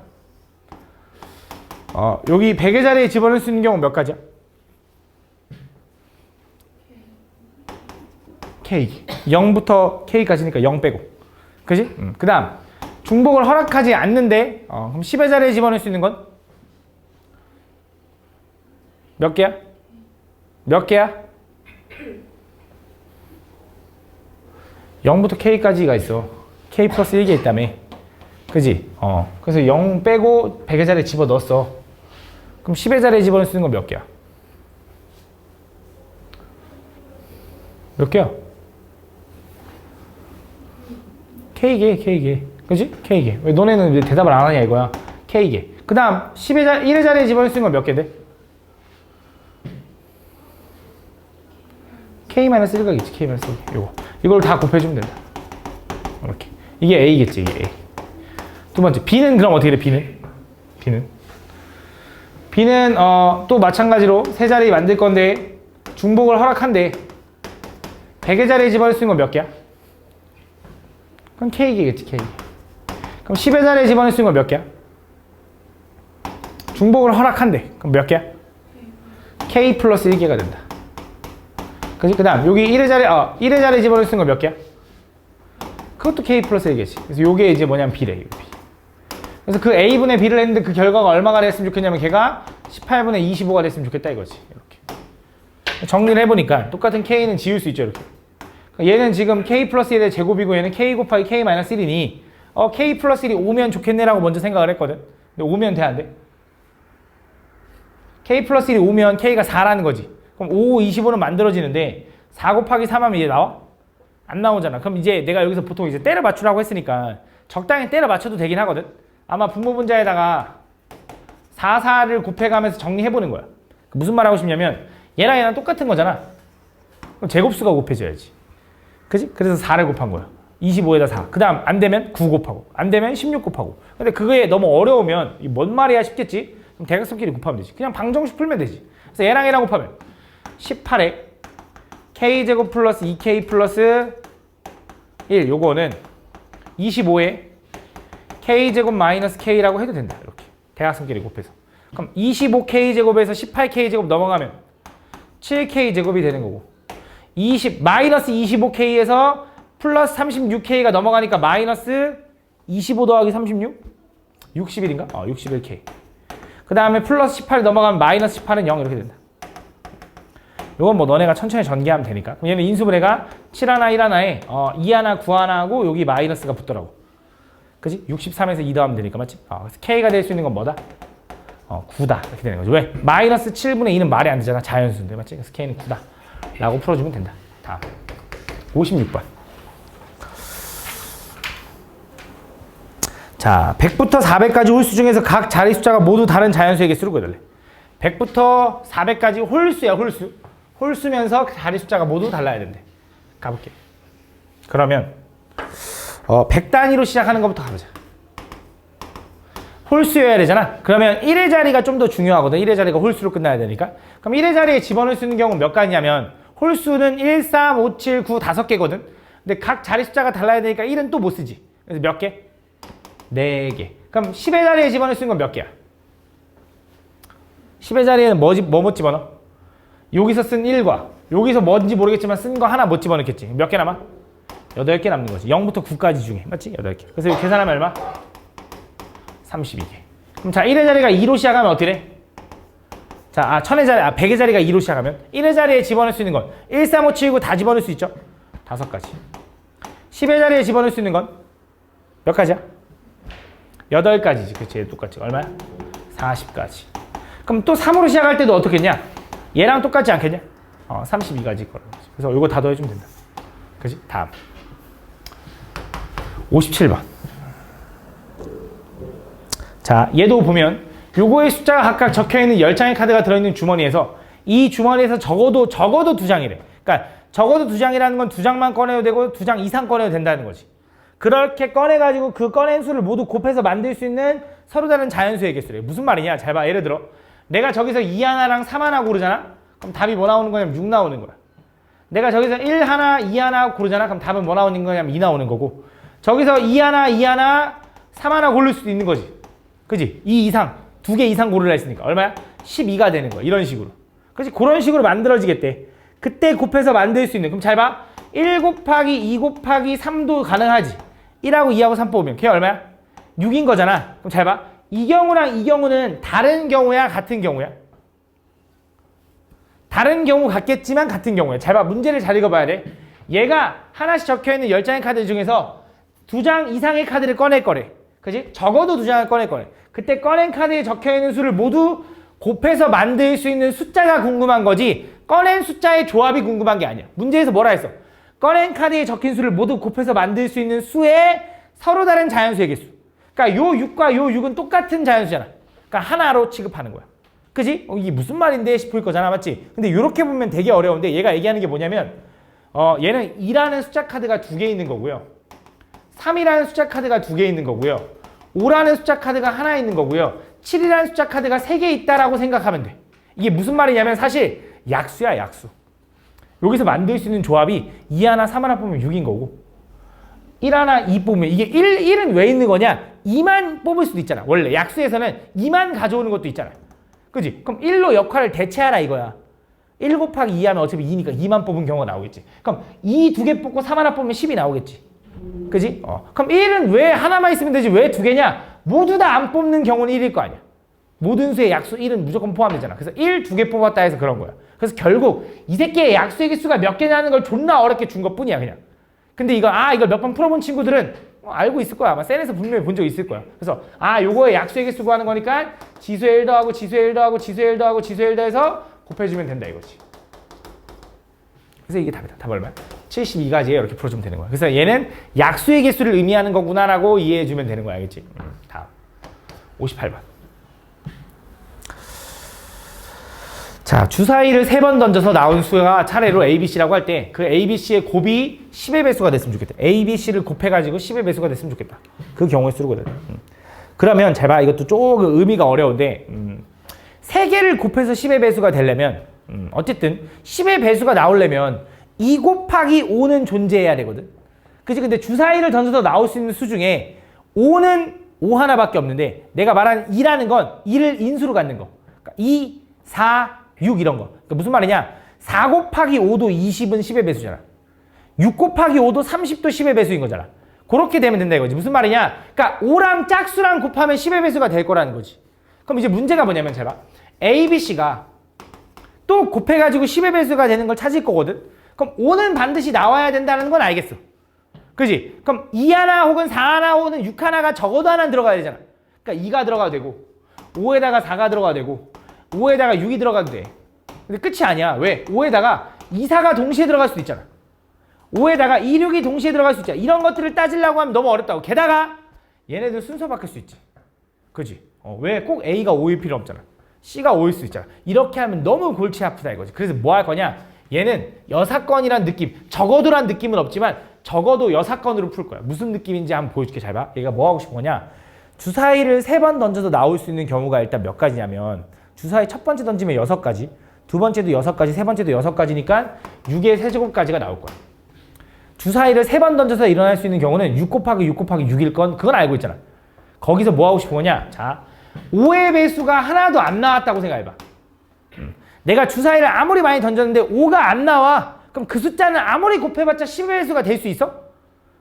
여기 100의 자리에 집어넣을 수 있는 경우 몇 가지야? K. 0부터 K까지니까 0 빼고. 그치? 그 다음, 중복을 허락하지 않는데 그럼 10의 자리에 집어넣을 수 있는 건? 몇 개야? 몇 개야? 0부터 K까지가 있어. K 플러스 1개 있다며. 그지? 그래서 0 빼고 100의 자리에 집어넣었어. 그럼 10의 자리에 집어넣을 수 있는 건 몇 개야? 몇 개야? K개. 그지? K개. 왜 너네는 왜 대답을 안 하냐 이거야. K개. 그 다음 1의 자리에 집어넣을 수 있는 건 몇 개 돼? K-1가 있지. K-1. 요거. 이걸 다 곱해주면 된다. 이렇게. 이게 A겠지. 이게 A. 두 번째. B는 그럼 어떻게 돼? B는 또 마찬가지로 세 자리 만들 건데 중복을 허락한데 100의 자리에 집어넣을 수 있는 건 몇 개야? 그럼 K개겠지. K. 그럼 10의 자리에 집어넣을 수 있는 건 몇 개야? 중복을 허락한대. 그럼 몇 개야? K 플러스 1개가 된다. 그치? 그 다음 여기 1의 자리에 집어넣을 수 있는 건 몇 개야? 그것도 K 플러스 1개지. 그래서 요게 이제 뭐냐면 B래. B. 그래서 그 A분의 B를 했는데 그 결과가 얼마가 됐으면 좋겠냐면 걔가 18분의 25가 됐으면 좋겠다 이거지. 이렇게. 정리를 해보니까 똑같은 K는 지울 수 있죠. 이렇게. 얘는 지금 K 플러스 1의 제곱이고 얘는 K 곱하기 K 마이너스 1이니 K 플러스 1이 오면 좋겠네라고 먼저 생각을 했거든. 근데 오면 돼 안 돼? K 플러스 1이 오면 K가 4라는 거지. 그럼 5, 25는 만들어지는데 4 곱하기 3하면 이제 나와? 안 나오잖아. 그럼 이제 내가 여기서 보통 이제 때려 맞추라고 했으니까 적당히 때려 맞춰도 되긴 하거든. 아마 분모 분자에다가 4, 4를 곱해가면서 정리해보는 거야. 무슨 말 하고 싶냐면 얘랑 얘랑 똑같은 거잖아. 그럼 제곱수가 곱해져야지. 그지? 그래서 4를 곱한 거야. 25에다 4. 그 다음 안 되면 9 곱하고 안 되면 16 곱하고. 근데 그게 너무 어려우면 뭔 말이야 싶겠지? 그럼 대각선끼리 곱하면 되지. 그냥 방정식 풀면 되지. 그래서 얘랑 얘랑 곱하면 18에 K제곱 플러스 2K 플러스 1 요거는 25에 K제곱 마이너스 K라고 해도 된다. 이렇게 대각선끼리 곱해서. 그럼 25K제곱에서 18K제곱 넘어가면 7K제곱이 되는 거고 마이너스 25K에서 플러스 36K가 넘어가니까 마이너스 25 더하기 36? 61인가? 61K. 그 다음에 플러스 18 넘어가면 마이너스 18은 0 이렇게 된다. 요건 뭐 너네가 천천히 전개하면 되니까. 그럼 얘는 인수분해가 7 하나 1 하나에 2 하나 9 하나 하고 여기 마이너스가 붙더라고. 그치? 63에서 2 더하면 되니까 맞지? 그래서 K가 될 수 있는 건 뭐다? 9다 이렇게 되는 거죠. 왜? 마이너스 7분의 2는 말이 안 되잖아. 자연수인데 맞지? 그래서 K는 9다 라고 풀어주면 된다. 다음 56번. 자, 100부터 400까지 홀수 중에서 각 자리 숫자가 모두 다른 자연수의 개수를 구해달래. 100부터 400까지 홀수야. 홀수. 홀수면서 자리 숫자가 모두 달라야 된대. 가볼게. 그러면 100 단위로 시작하는 것부터 가보자. 홀수여야 되잖아. 그러면 1의 자리가 좀 더 중요하거든. 1의 자리가 홀수로 끝나야 되니까. 그럼 1의 자리에 집어넣을 수 있는 경우는 몇 가지냐면 홀수는 1, 3, 5, 7, 9, 5개거든. 근데 각 자리 숫자가 달라야 되니까 1은 또 못 쓰지. 그래서 몇 개? 4개. 그럼 10의 자리에 집어넣을 수 있는 건 몇 개야? 10의 자리에는 뭐 못 집어넣어? 여기서 쓴 1과 여기서 뭔지 모르겠지만 쓴 거 하나 못 집어넣겠지. 몇 개 남아? 8개 남는 거지. 0부터 9까지 중에. 맞지? 8개. 그래서 이거 계산하면 얼마? 32개. 그럼 자, 1의 자리가 2로 시작하면 어떻게 돼? 자, 100의 자리가 2로 시작하면 1의 자리에 집어넣을 수 있는 건 1, 3, 5, 7, 9 다 집어넣을 수 있죠? 5가지. 10의 자리에 집어넣을 수 있는 건 몇 가지야? 8가지지. 그치? 똑같지. 얼마야? 40가지. 그럼 또 3으로 시작할 때도 어떻게 했냐? 얘랑 똑같지 않겠냐? 32가지 거는 거지. 그래서 이거 다 더해주면 된다. 그치? 다음. 57번. 자, 얘도 보면 요거의 숫자가 각각 적혀있는 10장의 카드가 들어있는 주머니에서 이 주머니에서 적어도 2장이래. 그러니까 적어도 2장이라는 건 2장만 꺼내도 되고 2장 이상 꺼내도 된다는 거지. 그렇게 꺼내가지고 그 꺼낸 수를 모두 곱해서 만들 수 있는 서로 다른 자연수의 개수래. 무슨 말이냐? 잘 봐. 예를 들어 내가 저기서 2 하나랑 3 하나 고르잖아? 그럼 답이 뭐 나오는 거냐면 6 나오는 거야. 내가 저기서 1 하나, 2 하나 고르잖아? 그럼 답은 뭐 나오는 거냐면 2 나오는 거고, 저기서 2 하나, 2 하나, 3 하나 고를 수도 있는 거지. 그지? 2 이상, 2개 이상 고르라 했으니까 얼마야? 12가 되는 거야. 이런 식으로. 그지? 그런 식으로 만들어지겠대. 그때 곱해서 만들 수 있는. 그럼 잘 봐. 1 곱하기 2 곱하기 3도 가능하지. 1하고 2하고 3 뽑으면 걔 얼마야? 6인 거잖아. 그럼 잘 봐. 이 경우랑 이 경우는 다른 경우야, 같은 경우야? 다른 경우 같겠지만 같은 경우야. 잘 봐. 문제를 잘 읽어봐야 돼. 얘가 하나씩 적혀있는 10장의 카드 중에서 2장 이상의 카드를 꺼낼 거래. 그지? 적어도 2장을 꺼낼 거래. 그때 꺼낸 카드에 적혀있는 수를 모두 곱해서 만들 수 있는 숫자가 궁금한 거지, 꺼낸 숫자의 조합이 궁금한 게 아니야. 문제에서 뭐라 했어? 꺼낸 카드에 적힌 수를 모두 곱해서 만들 수 있는 수의 서로 다른 자연수의 개수. 그러니까 요 6과 요 6은 똑같은 자연수잖아. 그러니까 하나로 취급하는 거야. 그지? 이게 무슨 말인데 싶을 거잖아. 맞지? 근데 이렇게 보면 되게 어려운데, 얘가 얘기하는 게 뭐냐면 얘는 2라는 숫자 카드가 2개 있는 거고요. 3이라는 숫자 카드가 2개 있는 거고요. 5라는 숫자 카드가 하나 있는 거고요. 7이라는 숫자 카드가 3개 있다라고 생각하면 돼. 이게 무슨 말이냐면 사실 약수야, 약수. 여기서 만들 수 있는 조합이 2 하나, 3 하나 뽑으면 6인 거고, 1 하나, 2 뽑으면 이게 1은 왜 있는 거냐? 2만 뽑을 수도 있잖아. 원래 약수에서는 2만 가져오는 것도 있잖아. 그지? 그럼 1로 역할을 대체하라 이거야. 1 곱하기 2 하면 어차피 2니까 2만 뽑은 경우가 나오겠지. 그럼 2 2개 뽑고 3 하나 뽑으면 10이 나오겠지. 그지? 그럼 1은 왜 하나만 있으면 되지 왜 2개냐? 모두 다 안 뽑는 경우는 1일 거 아니야. 모든 수의 약수 1은 무조건 포함되잖아. 그래서 1, 2개 뽑았다 해서 그런 거야. 그래서 결국 이 새끼의 약수의 개수가 몇 개냐는 걸 존나 어렵게 준 것 뿐이야, 그냥. 근데 이걸 몇 번 풀어본 친구들은 알고 있을 거야. 아마 센에서 분명히 본 적 있을 거야. 그래서 요거의 약수의 개수 구하는 거니까 지수의 1 더하고 지수의 1 더하고 지수의 1 더하고 지수의 1 더해서 곱해주면 된다 이거지. 그래서 이게 답이다. 답 얼마야? 72가지에 이렇게 풀어주면 되는 거야. 그래서 얘는 약수의 개수를 의미하는 거구나라고 이해해주면 되는 거야. 알겠지? 다음 58번. 자, 주사위를 3번 던져서 나온 수가 차례로 A, B, C라고 할 때 그 A, B, C의 곱이 10의 배수가 됐으면 좋겠다. A, B, C를 곱해가지고 10의 배수가 됐으면 좋겠다. 그 경우에 쓰거든. 그러면 잘 봐. 이것도 조금 의미가 어려운데 3개를 곱해서 10의 배수가 되려면 어쨌든 10의 배수가 나오려면 2 곱하기 5는 존재해야 되거든. 그치? 근데 주사위를 던져서 나올 수 있는 수 중에 5는 5 하나밖에 없는데, 내가 말하는 2라는 건 2를 인수로 갖는 거. 그러니까 2, 4, 6 이런 거. 그러니까 무슨 말이냐? 4 곱하기 5도 20은 10의 배수잖아. 6 곱하기 5도 30도 10의 배수인 거잖아. 그렇게 되면 된다 이거지. 무슨 말이냐? 그러니까 5랑 짝수랑 곱하면 10의 배수가 될 거라는 거지. 그럼 이제 문제가 뭐냐면 잘 봐. A, B, C가 또 곱해가지고 10의 배수가 되는 걸 찾을 거거든. 그럼 5는 반드시 나와야 된다는 건 알겠어. 그지? 그럼 2 하나 혹은 4 하나 혹은 6 하나가 적어도 하나 들어가야 되잖아. 그러니까 2가 들어가도 되고 5에다가 4가 들어가도 되고 5에다가 6이 들어가도 돼. 근데 끝이 아니야. 왜? 5에다가 2, 4가 동시에 들어갈 수도 있잖아. 5에다가 2, 6이 동시에 들어갈 수 있잖아. 이런 것들을 따지려고 하면 너무 어렵다고. 게다가 얘네들 순서 바뀔 수 있지. 그지? 왜 꼭 A가 5일 필요 없잖아. C가 5일 수 있잖아. 이렇게 하면 너무 골치 아프다 이거지. 그래서 뭐 할 거냐? 얘는 여사건이란 느낌, 적어도란 느낌은 없지만 적어도 여사건으로 풀 거야. 무슨 느낌인지 한번 보여줄게. 잘 봐. 얘가 뭐 하고 싶은 거냐? 주사위를 3번 던져도 나올 수 있는 경우가 일단 몇 가지냐면 주사위 첫 번째 던지면 6가지, 두 번째도 6가지, 세 번째도 6가지니까 6의 세제곱까지가 나올 거야. 주사위를 3번 던져서 일어날 수 있는 경우는 6 곱하기 6 곱하기 6일 건 그건 알고 있잖아. 거기서 뭐 하고 싶은 거냐? 자, 5의 배수가 하나도 안 나왔다고 생각해봐. 내가 주사위를 아무리 많이 던졌는데 5가 안 나와. 그럼 그 숫자는 아무리 곱해봤자 10의 배수가 될 수 있어?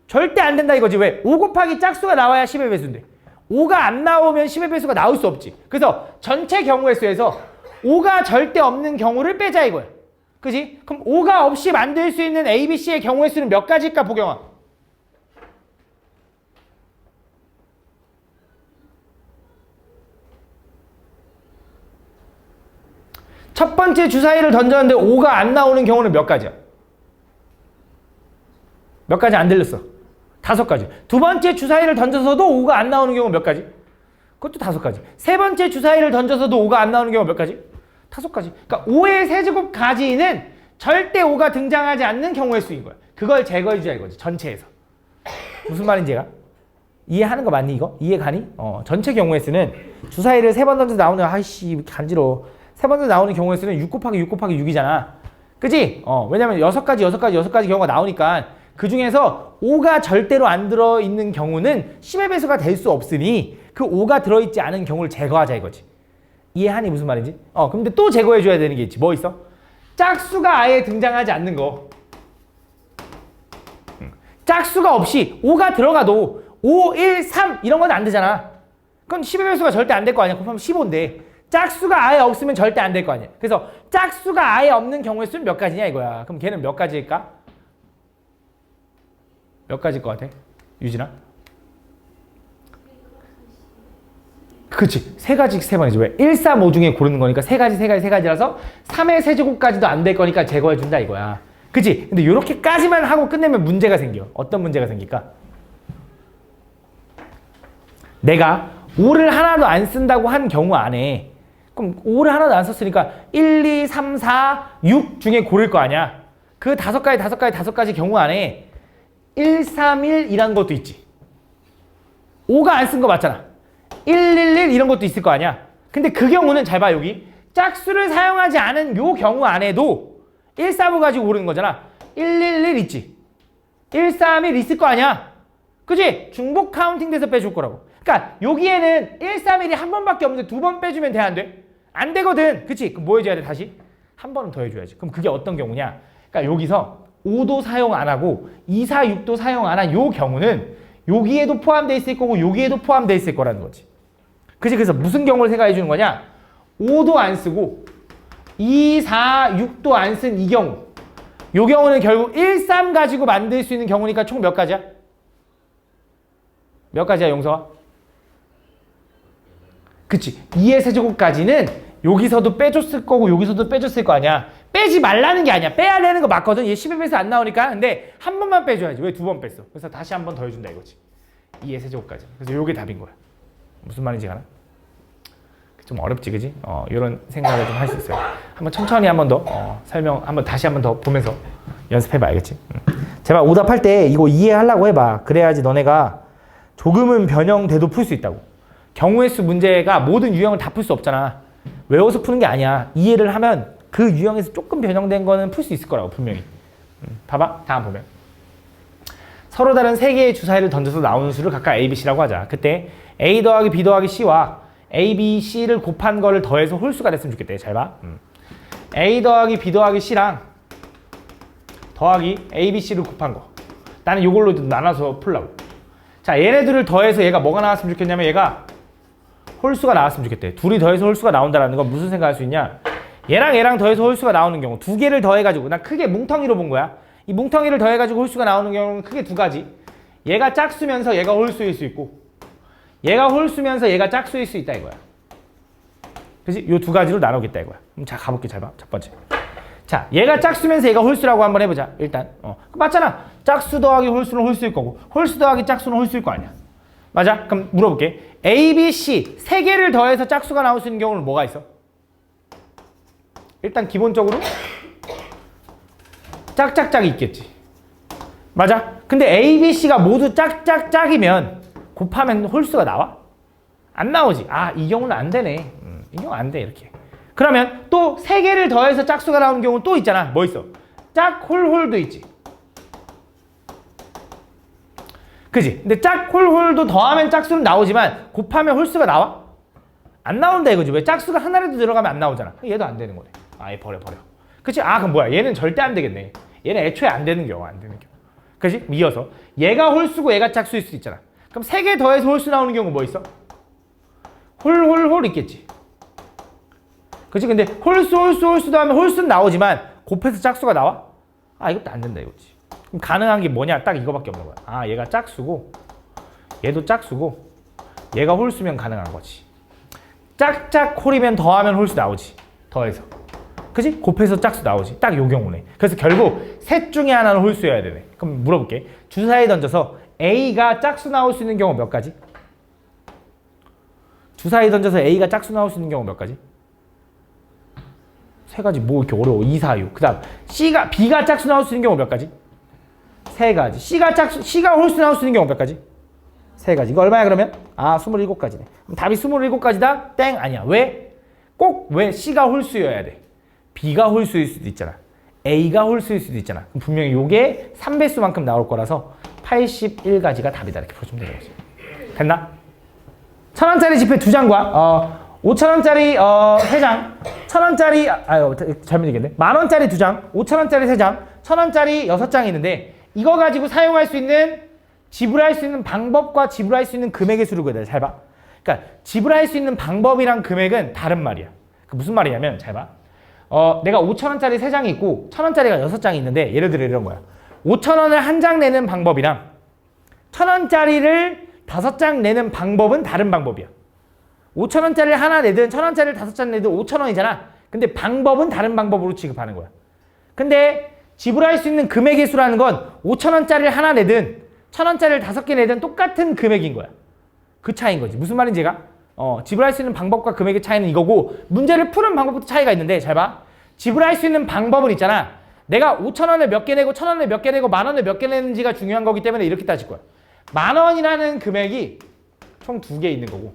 절대 안 된다 이거지. 왜? 5 곱하기 짝수가 나와야 10의 배수인데 5가 안 나오면 10의 배수가 나올 수 없지. 그래서 전체 경우의 수에서 5가 절대 없는 경우를 빼자 이거야. 그지? 그럼 5가 없이 만들 수 있는 A, B, C의 경우의 수는 몇 가지일까 보경아? 첫 번째 주사위를 던졌는데 5가 안 나오는 경우는 몇 가지야? 몇 가지 안 들렸어? 5가지. 두 번째 주사위를 던져서도 5가 안 나오는 경우 몇 가지? 그것도 5가지. 세 번째 주사위를 던져서도 5가 안 나오는 경우 몇 가지? 5가지. 그러니까 5의 세제곱까지는 절대 5가 등장하지 않는 경우의 수인 거야. 그걸 제거해주자 이거지. 전체에서. 무슨 말인지 얘가? 이해하는 거 맞니 이거? 이해 가니? 전체 경우의 수는 주사위를 3번 던져서 나오는 아이씨 간지러워. 3번 던져서 나오는 경우의 수는 6 곱하기 6 곱하기 6이잖아. 그치? 왜냐면 6가지 경우가 나오니까 그 중에서 5가 절대로 안 들어있는 경우는 10의 배수가 될 수 없으니 그 5가 들어있지 않은 경우를 제거하자 이거지. 이해하니 무슨 말인지? 근데 또 제거해줘야 되는 게 있지. 뭐 있어? 짝수가 아예 등장하지 않는 거. 짝수가 없이 5가 들어가도 5, 1, 3 이런 건 안 되잖아. 그건 10의 배수가 절대 안 될 거 아니야. 곱하면 15인데 짝수가 아예 없으면 절대 안 될 거 아니야. 그래서 짝수가 아예 없는 경우의 수는 몇 가지냐 이거야. 그럼 걔는 몇 가지일까? 몇 가지일 것 같아? 유진아? 그치. 3가지 3번이지. 왜? 1, 3, 5 중에 고르는 거니까 3가지라서 3의 세제곱까지도 안 될 거니까 제거해준다 이거야. 그치? 근데 이렇게까지만 하고 끝내면 문제가 생겨. 어떤 문제가 생길까? 내가 5를 하나도 안 쓴다고 한 경우 안에 그럼 5를 하나도 안 썼으니까 1, 2, 3, 4, 6 중에 고를 거 아니야. 그 5가지 경우 안에 1, 3, 1 이란 것도 있지. 5가 안 쓴 거 맞잖아. 1, 1, 1 이런 것도 있을 거 아니야. 근데 그 경우는 잘 봐 여기. 짝수를 사용하지 않은 요 경우 안에도 1, 3, 5 가지고 고르는 거잖아. 1, 1, 1 있지. 1, 3, 1 있을 거 아니야. 그치? 중복 카운팅 돼서 빼줄 거라고. 그러니까 여기에는 1, 3, 1이 한 번밖에 없는데 2번 빼주면 돼 안 돼? 안 되거든. 그치? 그럼 뭐 해줘야 돼 다시? 한 번은 더 해줘야지. 그럼 그게 어떤 경우냐? 그러니까 여기서 5도 사용 안 하고 2, 4, 6도 사용 안 한 요 경우는 여기에도 포함되어 있을 거고 여기에도 포함되어 있을 거라는 거지. 그치? 그래서 무슨 경우를 생각해 주는 거냐? 5도 안 쓰고 2, 4, 6도 안 쓴 이 경우. 요 경우는 결국 1, 3 가지고 만들 수 있는 경우니까 총 몇 가지야? 몇 가지야 용서아? 그치? 2의 세제곱까지는 여기서도 빼줬을 거고 여기서도 빼줬을 거 아니야. 빼지 말라는 게 아니야. 빼야 되는 거 맞거든. 얘 10의 배수 안 나오니까. 근데 한 번만 빼줘야지. 왜 2번 뺐어? 그래서 다시 한 번 더 해준다 이거지. 2의 세제곱까지. 그래서 요게 답인 거야. 무슨 말인지 가나? 좀 어렵지 그지? 이런 생각을 좀 할 수 있어요. 한번 천천히 한 번 더 설명 다시 한 번 더 보면서 연습해봐 알겠지? 제발 오답할 때 이거 이해하려고 해봐. 그래야지 너네가 조금은 변형돼도 풀 수 있다고. 경우의 수 문제가 모든 유형을 다 풀 수 없잖아. 외워서 푸는 게 아니야. 이해를 하면 그 유형에서 조금 변형된 거는 풀 수 있을 거라고 분명히. 봐봐. 다음 보면. 서로 다른 3개의 주사위를 던져서 나오는 수를 각각 A, B, C라고 하자. 그때 A 더하기 B 더하기 C와 A, B, C를 곱한 거를 더해서 홀수가 됐으면 좋겠대. 잘 봐. A 더하기 B 더하기 C랑 더하기 A, B, C를 곱한 거. 나는 이걸로 나눠서 풀라고. 자, 얘네들을 더해서 얘가 뭐가 나왔으면 좋겠냐면 얘가 홀수가 나왔으면 좋겠대. 둘이 더해서 홀수가 나온다는 건 무슨 생각할 수 있냐? 얘랑 얘랑 더해서 홀수가 나오는 경우 두 개를 더해가지고 난 크게 뭉텅이로 본 거야. 이 뭉텅이를 더해가지고 홀수가 나오는 경우는 크게 두 가지. 얘가 짝수면서 얘가 홀수일 수 있고 얘가 홀수면서 얘가 짝수일 수 있다 이거야. 그치? 요 두 가지로 나누겠다 이거야. 그럼 자 가볼게. 잘 봐. 첫 번째. 자, 얘가 짝수면서 얘가 홀수라고 한번 해보자. 일단 맞잖아. 짝수 더하기 홀수는 홀수일 거고 홀수 더하기 짝수는 홀수일 거 아니야. 맞아? 그럼 물어볼게. A, B, C 세 개를 더해서 짝수가 나올 수 있는 경우는 뭐가 있어? 일단 기본적으로 짝짝짝이 있겠지. 맞아? 근데 A, B, C가 모두 짝짝짝이면 곱하면 홀수가 나와? 안 나오지. 아, 이 경우는 안 되네. 이 경우 안 돼, 이렇게. 그러면 또 3개를 더해서 짝수가 나오는 경우는 또 있잖아. 뭐 있어? 짝홀홀도 있지. 그지? 근데 짝홀홀도 더하면 짝수는 나오지만 곱하면 홀수가 나와? 안 나온다 이거지. 왜? 짝수가 하나라도 들어가면 안 나오잖아. 얘도 안 되는 거네. 아예 버려. 그치? 아, 그럼 뭐야? 얘는 절대 안 되겠네. 얘는 애초에 안 되는 경우. 그치? 이어서 얘가 홀수고 얘가 짝수일 수도 있잖아. 그럼 3개 더해서 홀수 나오는 경우 뭐 있어? 홀 있겠지. 그치? 근데 홀수도 하면 홀수는 나오지만 곱해서 짝수가 나와? 아, 이것도 안 된다 이거지. 그럼 가능한 게 뭐냐? 딱 이거밖에 없는 거야. 아, 얘가 짝수고 얘도 짝수고 얘가 홀수면 가능한 거지. 짝짝홀이면 더하면 홀수 나오지. 더해서. 그치? 곱해서 짝수 나오지. 딱 요 경우네. 그래서 결국 셋 중에 하나는 홀수여야 되네. 그럼 물어볼게. 주사위 던져서 A가 짝수 나올 수 있는 경우 몇 가지? 주사위 던져서 A가 짝수 나올 수 있는 경우 몇 가지? 3가지. 뭐 이렇게 어려워. 2, 4, 6. 그 다음 B가 짝수 나올 수 있는 경우 몇 가지? 3가지. C가 홀수 나올 수 있는 경우 몇 가지? 3가지. 이거 얼마야 그러면? 아, 27가지네. 그럼 답이 27가지다? 땡. 아니야. 왜? 꼭 왜 C가 홀수여야 돼? B가 홀수일 수도 있잖아. A가 홀수일 수도 있잖아. 그럼 분명히 요게 3배수만큼 나올 거라서 81가지가 답이다. 이렇게 풀어주면 되는 거지. 됐나? 1,000원짜리 지폐 2장과 5,000원짜리 3장, 1,000원짜리 잘못 얘기했네. 10,000원짜리 2장, 5,000원짜리 3장, 1,000원짜리 6장이 있는데 이거 가지고 사용할 수 있는 지불할 수 있는 방법과 지불할 수 있는 금액의 수를 구해야 돼. 잘 봐. 그러니까 지불할 수 있는 방법이랑 금액은 다른 말이야. 무슨 말이냐면 잘 봐. 내가 5,000원짜리 3장이 있고 1,000원짜리가 6장이 있는데 예를 들어 이런 거야. 5,000원을 한 장 내는 방법이랑 1,000원짜리를 5장 내는 방법은 다른 방법이야. 5,000원짜리를 하나 내든 1,000원짜리를 5장 내든 5,000원이잖아. 근데 방법은 다른 방법으로 취급하는 거야. 근데 지불할 수 있는 금액의 수라는 건 5,000원짜리를 하나 내든 1,000원짜리를 5개 내든 똑같은 금액인 거야. 그 차이인 거지. 무슨 말인지 얘가? 지불할 수 있는 방법과 금액의 차이는 이거고 문제를 푸는 방법부터 차이가 있는데 잘 봐. 지불할 수 있는 방법은 있잖아. 내가 5,000원을 몇 개 내고 1,000원을 몇 개 내고 10,000원을 몇 개 내는지가 중요한 거기 때문에 이렇게 따질 거야. 10,000원이라는 금액이 총 2개 있는 거고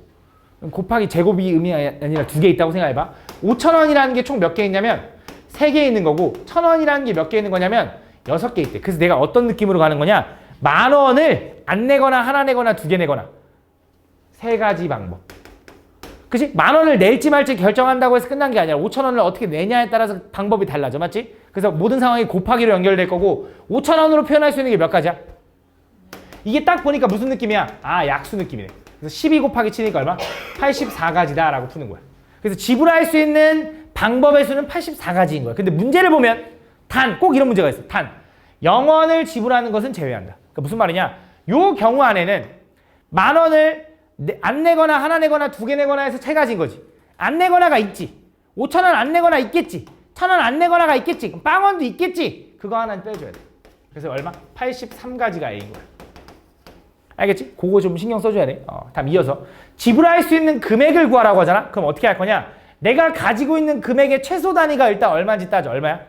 곱하기 제곱이 의미가 아니라 2개 있다고 생각해봐. 5,000원이라는 게 총 몇 개 있냐면 3개 있는 거고 1,000원이라는 게 몇 개 있는 거냐면 6개 있대. 그래서 내가 어떤 느낌으로 가는 거냐. 10,000원을 안 내거나 하나 내거나 2개 내거나 3가지 방법. 그치? 10,000원을 낼지 말지 결정한다고 해서 끝난 게 아니라 5,000원을 어떻게 내냐에 따라서 방법이 달라져. 맞지? 그래서 모든 상황이 곱하기로 연결될 거고 5,000원으로 표현할 수 있는 게 몇 가지야? 이게 딱 보니까 무슨 느낌이야? 아, 약수 느낌이네. 그래서 12 곱하기 7이니까 얼마? 84가지다 라고 푸는 거야. 그래서 지불할 수 있는 방법의 수는 84가지인 거야. 근데 문제를 보면 꼭 이런 문제가 있어. 0원을 지불하는 것은 제외한다. 그러니까 무슨 말이냐? 요 경우 안에는 10,000원을 안 내거나 하나 내거나 2개 내거나 해서 3가지인 거지. 안 내거나가 있지. 5,000원 안 내거나 있겠지. 1,000원 안 내거나가 있겠지. 그럼 빵원도 있겠지. 그거 하나는 빼줘야 돼. 그래서 얼마? 83가지가 A인 거야. 알겠지? 그거 좀 신경 써줘야 돼. 다음 이어서 지불할 수 있는 금액을 구하라고 하잖아. 그럼 어떻게 할 거냐? 내가 가지고 있는 금액의 최소 단위가 일단 얼마인지 따져. 얼마야?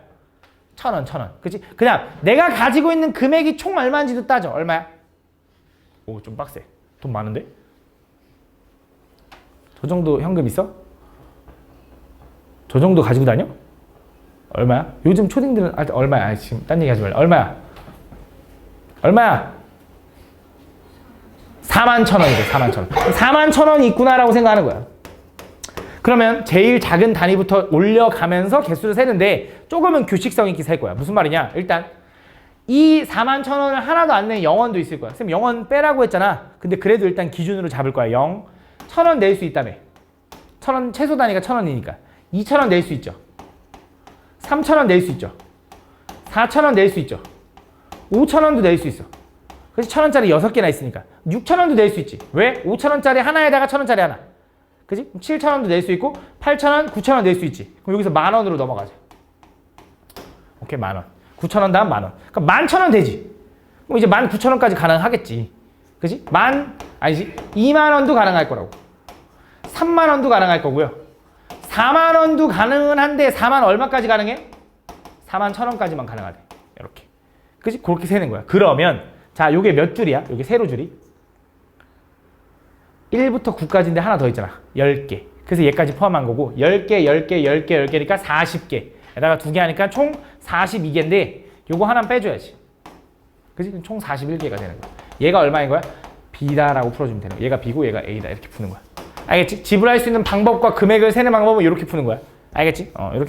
1,000원. 그치? 그냥 내가 가지고 있는 금액이 총 얼마인지도 따져. 얼마야? 오, 좀 빡세. 돈 많은데? 저 정도 현금 있어? 저 정도 가지고 다녀? 얼마야? 요즘 초딩들은 얼마야? 지금 딴 얘기 하지 말라. 얼마야? 41,000원이래. 41,000원. 41,000원이 있구나라고 생각하는 거야. 그러면 제일 작은 단위부터 올려가면서 개수를 세는데 조금은 규칙성 있게 셀 거야. 무슨 말이냐? 일단 이 41,000원을 하나도 안 낸 0원도 있을 거야. 쌤 0원 빼라고 했잖아. 근데 그래도 일단 기준으로 잡을 거야. 0. 1,000원 낼 수 있다며. 1,000원 최소 단위가 1,000원이니까. 2,000원 낼 수 있죠. 3,000원 낼 수 있죠. 4,000원 낼 수 있죠. 5,000원도 낼 수 있어. 그래서 1,000원짜리 6개나 있으니까 6,000원도 낼 수 있지. 왜? 5,000원짜리 하나에다가 1,000원짜리 하나. 그지? 7,000원도 낼 수 있고 8,000원, 9,000원 낼 수 있지. 그럼 여기서 10,000원으로 넘어가자. 오케이, 10,000원. 9,000원 다음 10,000원. 그럼 11,000원 되지. 그럼 이제 19,000원까지 가능하겠지. 그지? 20,000원도 가능할 거라고. 30,000원도 가능할 거고요. 40,000원도 가능은 한데 4만 얼마까지 가능해? 41,000원까지만 가능하대. 이렇게. 그지? 그렇게 세는 거야. 그러면 자, 요게 몇 줄이야? 요게 세로 줄이. 1부터 9까지인데 하나 더 있잖아. 10개. 그래서 얘까지 포함한 거고 10개, 10개, 10개, 10개니까 40개. 에다가 2개 하니까 총 42개인데 요거 하나 빼줘야지. 그치? 총 41개가 되는 거야. 얘가 얼마인 거야? B다라고 풀어주면 되는 거야. 얘가 B고 얘가 A다 이렇게 푸는 거야. 알겠지? 지불할 수 있는 방법과 금액을 세는 방법은 이렇게 푸는 거야. 알겠지? 이렇게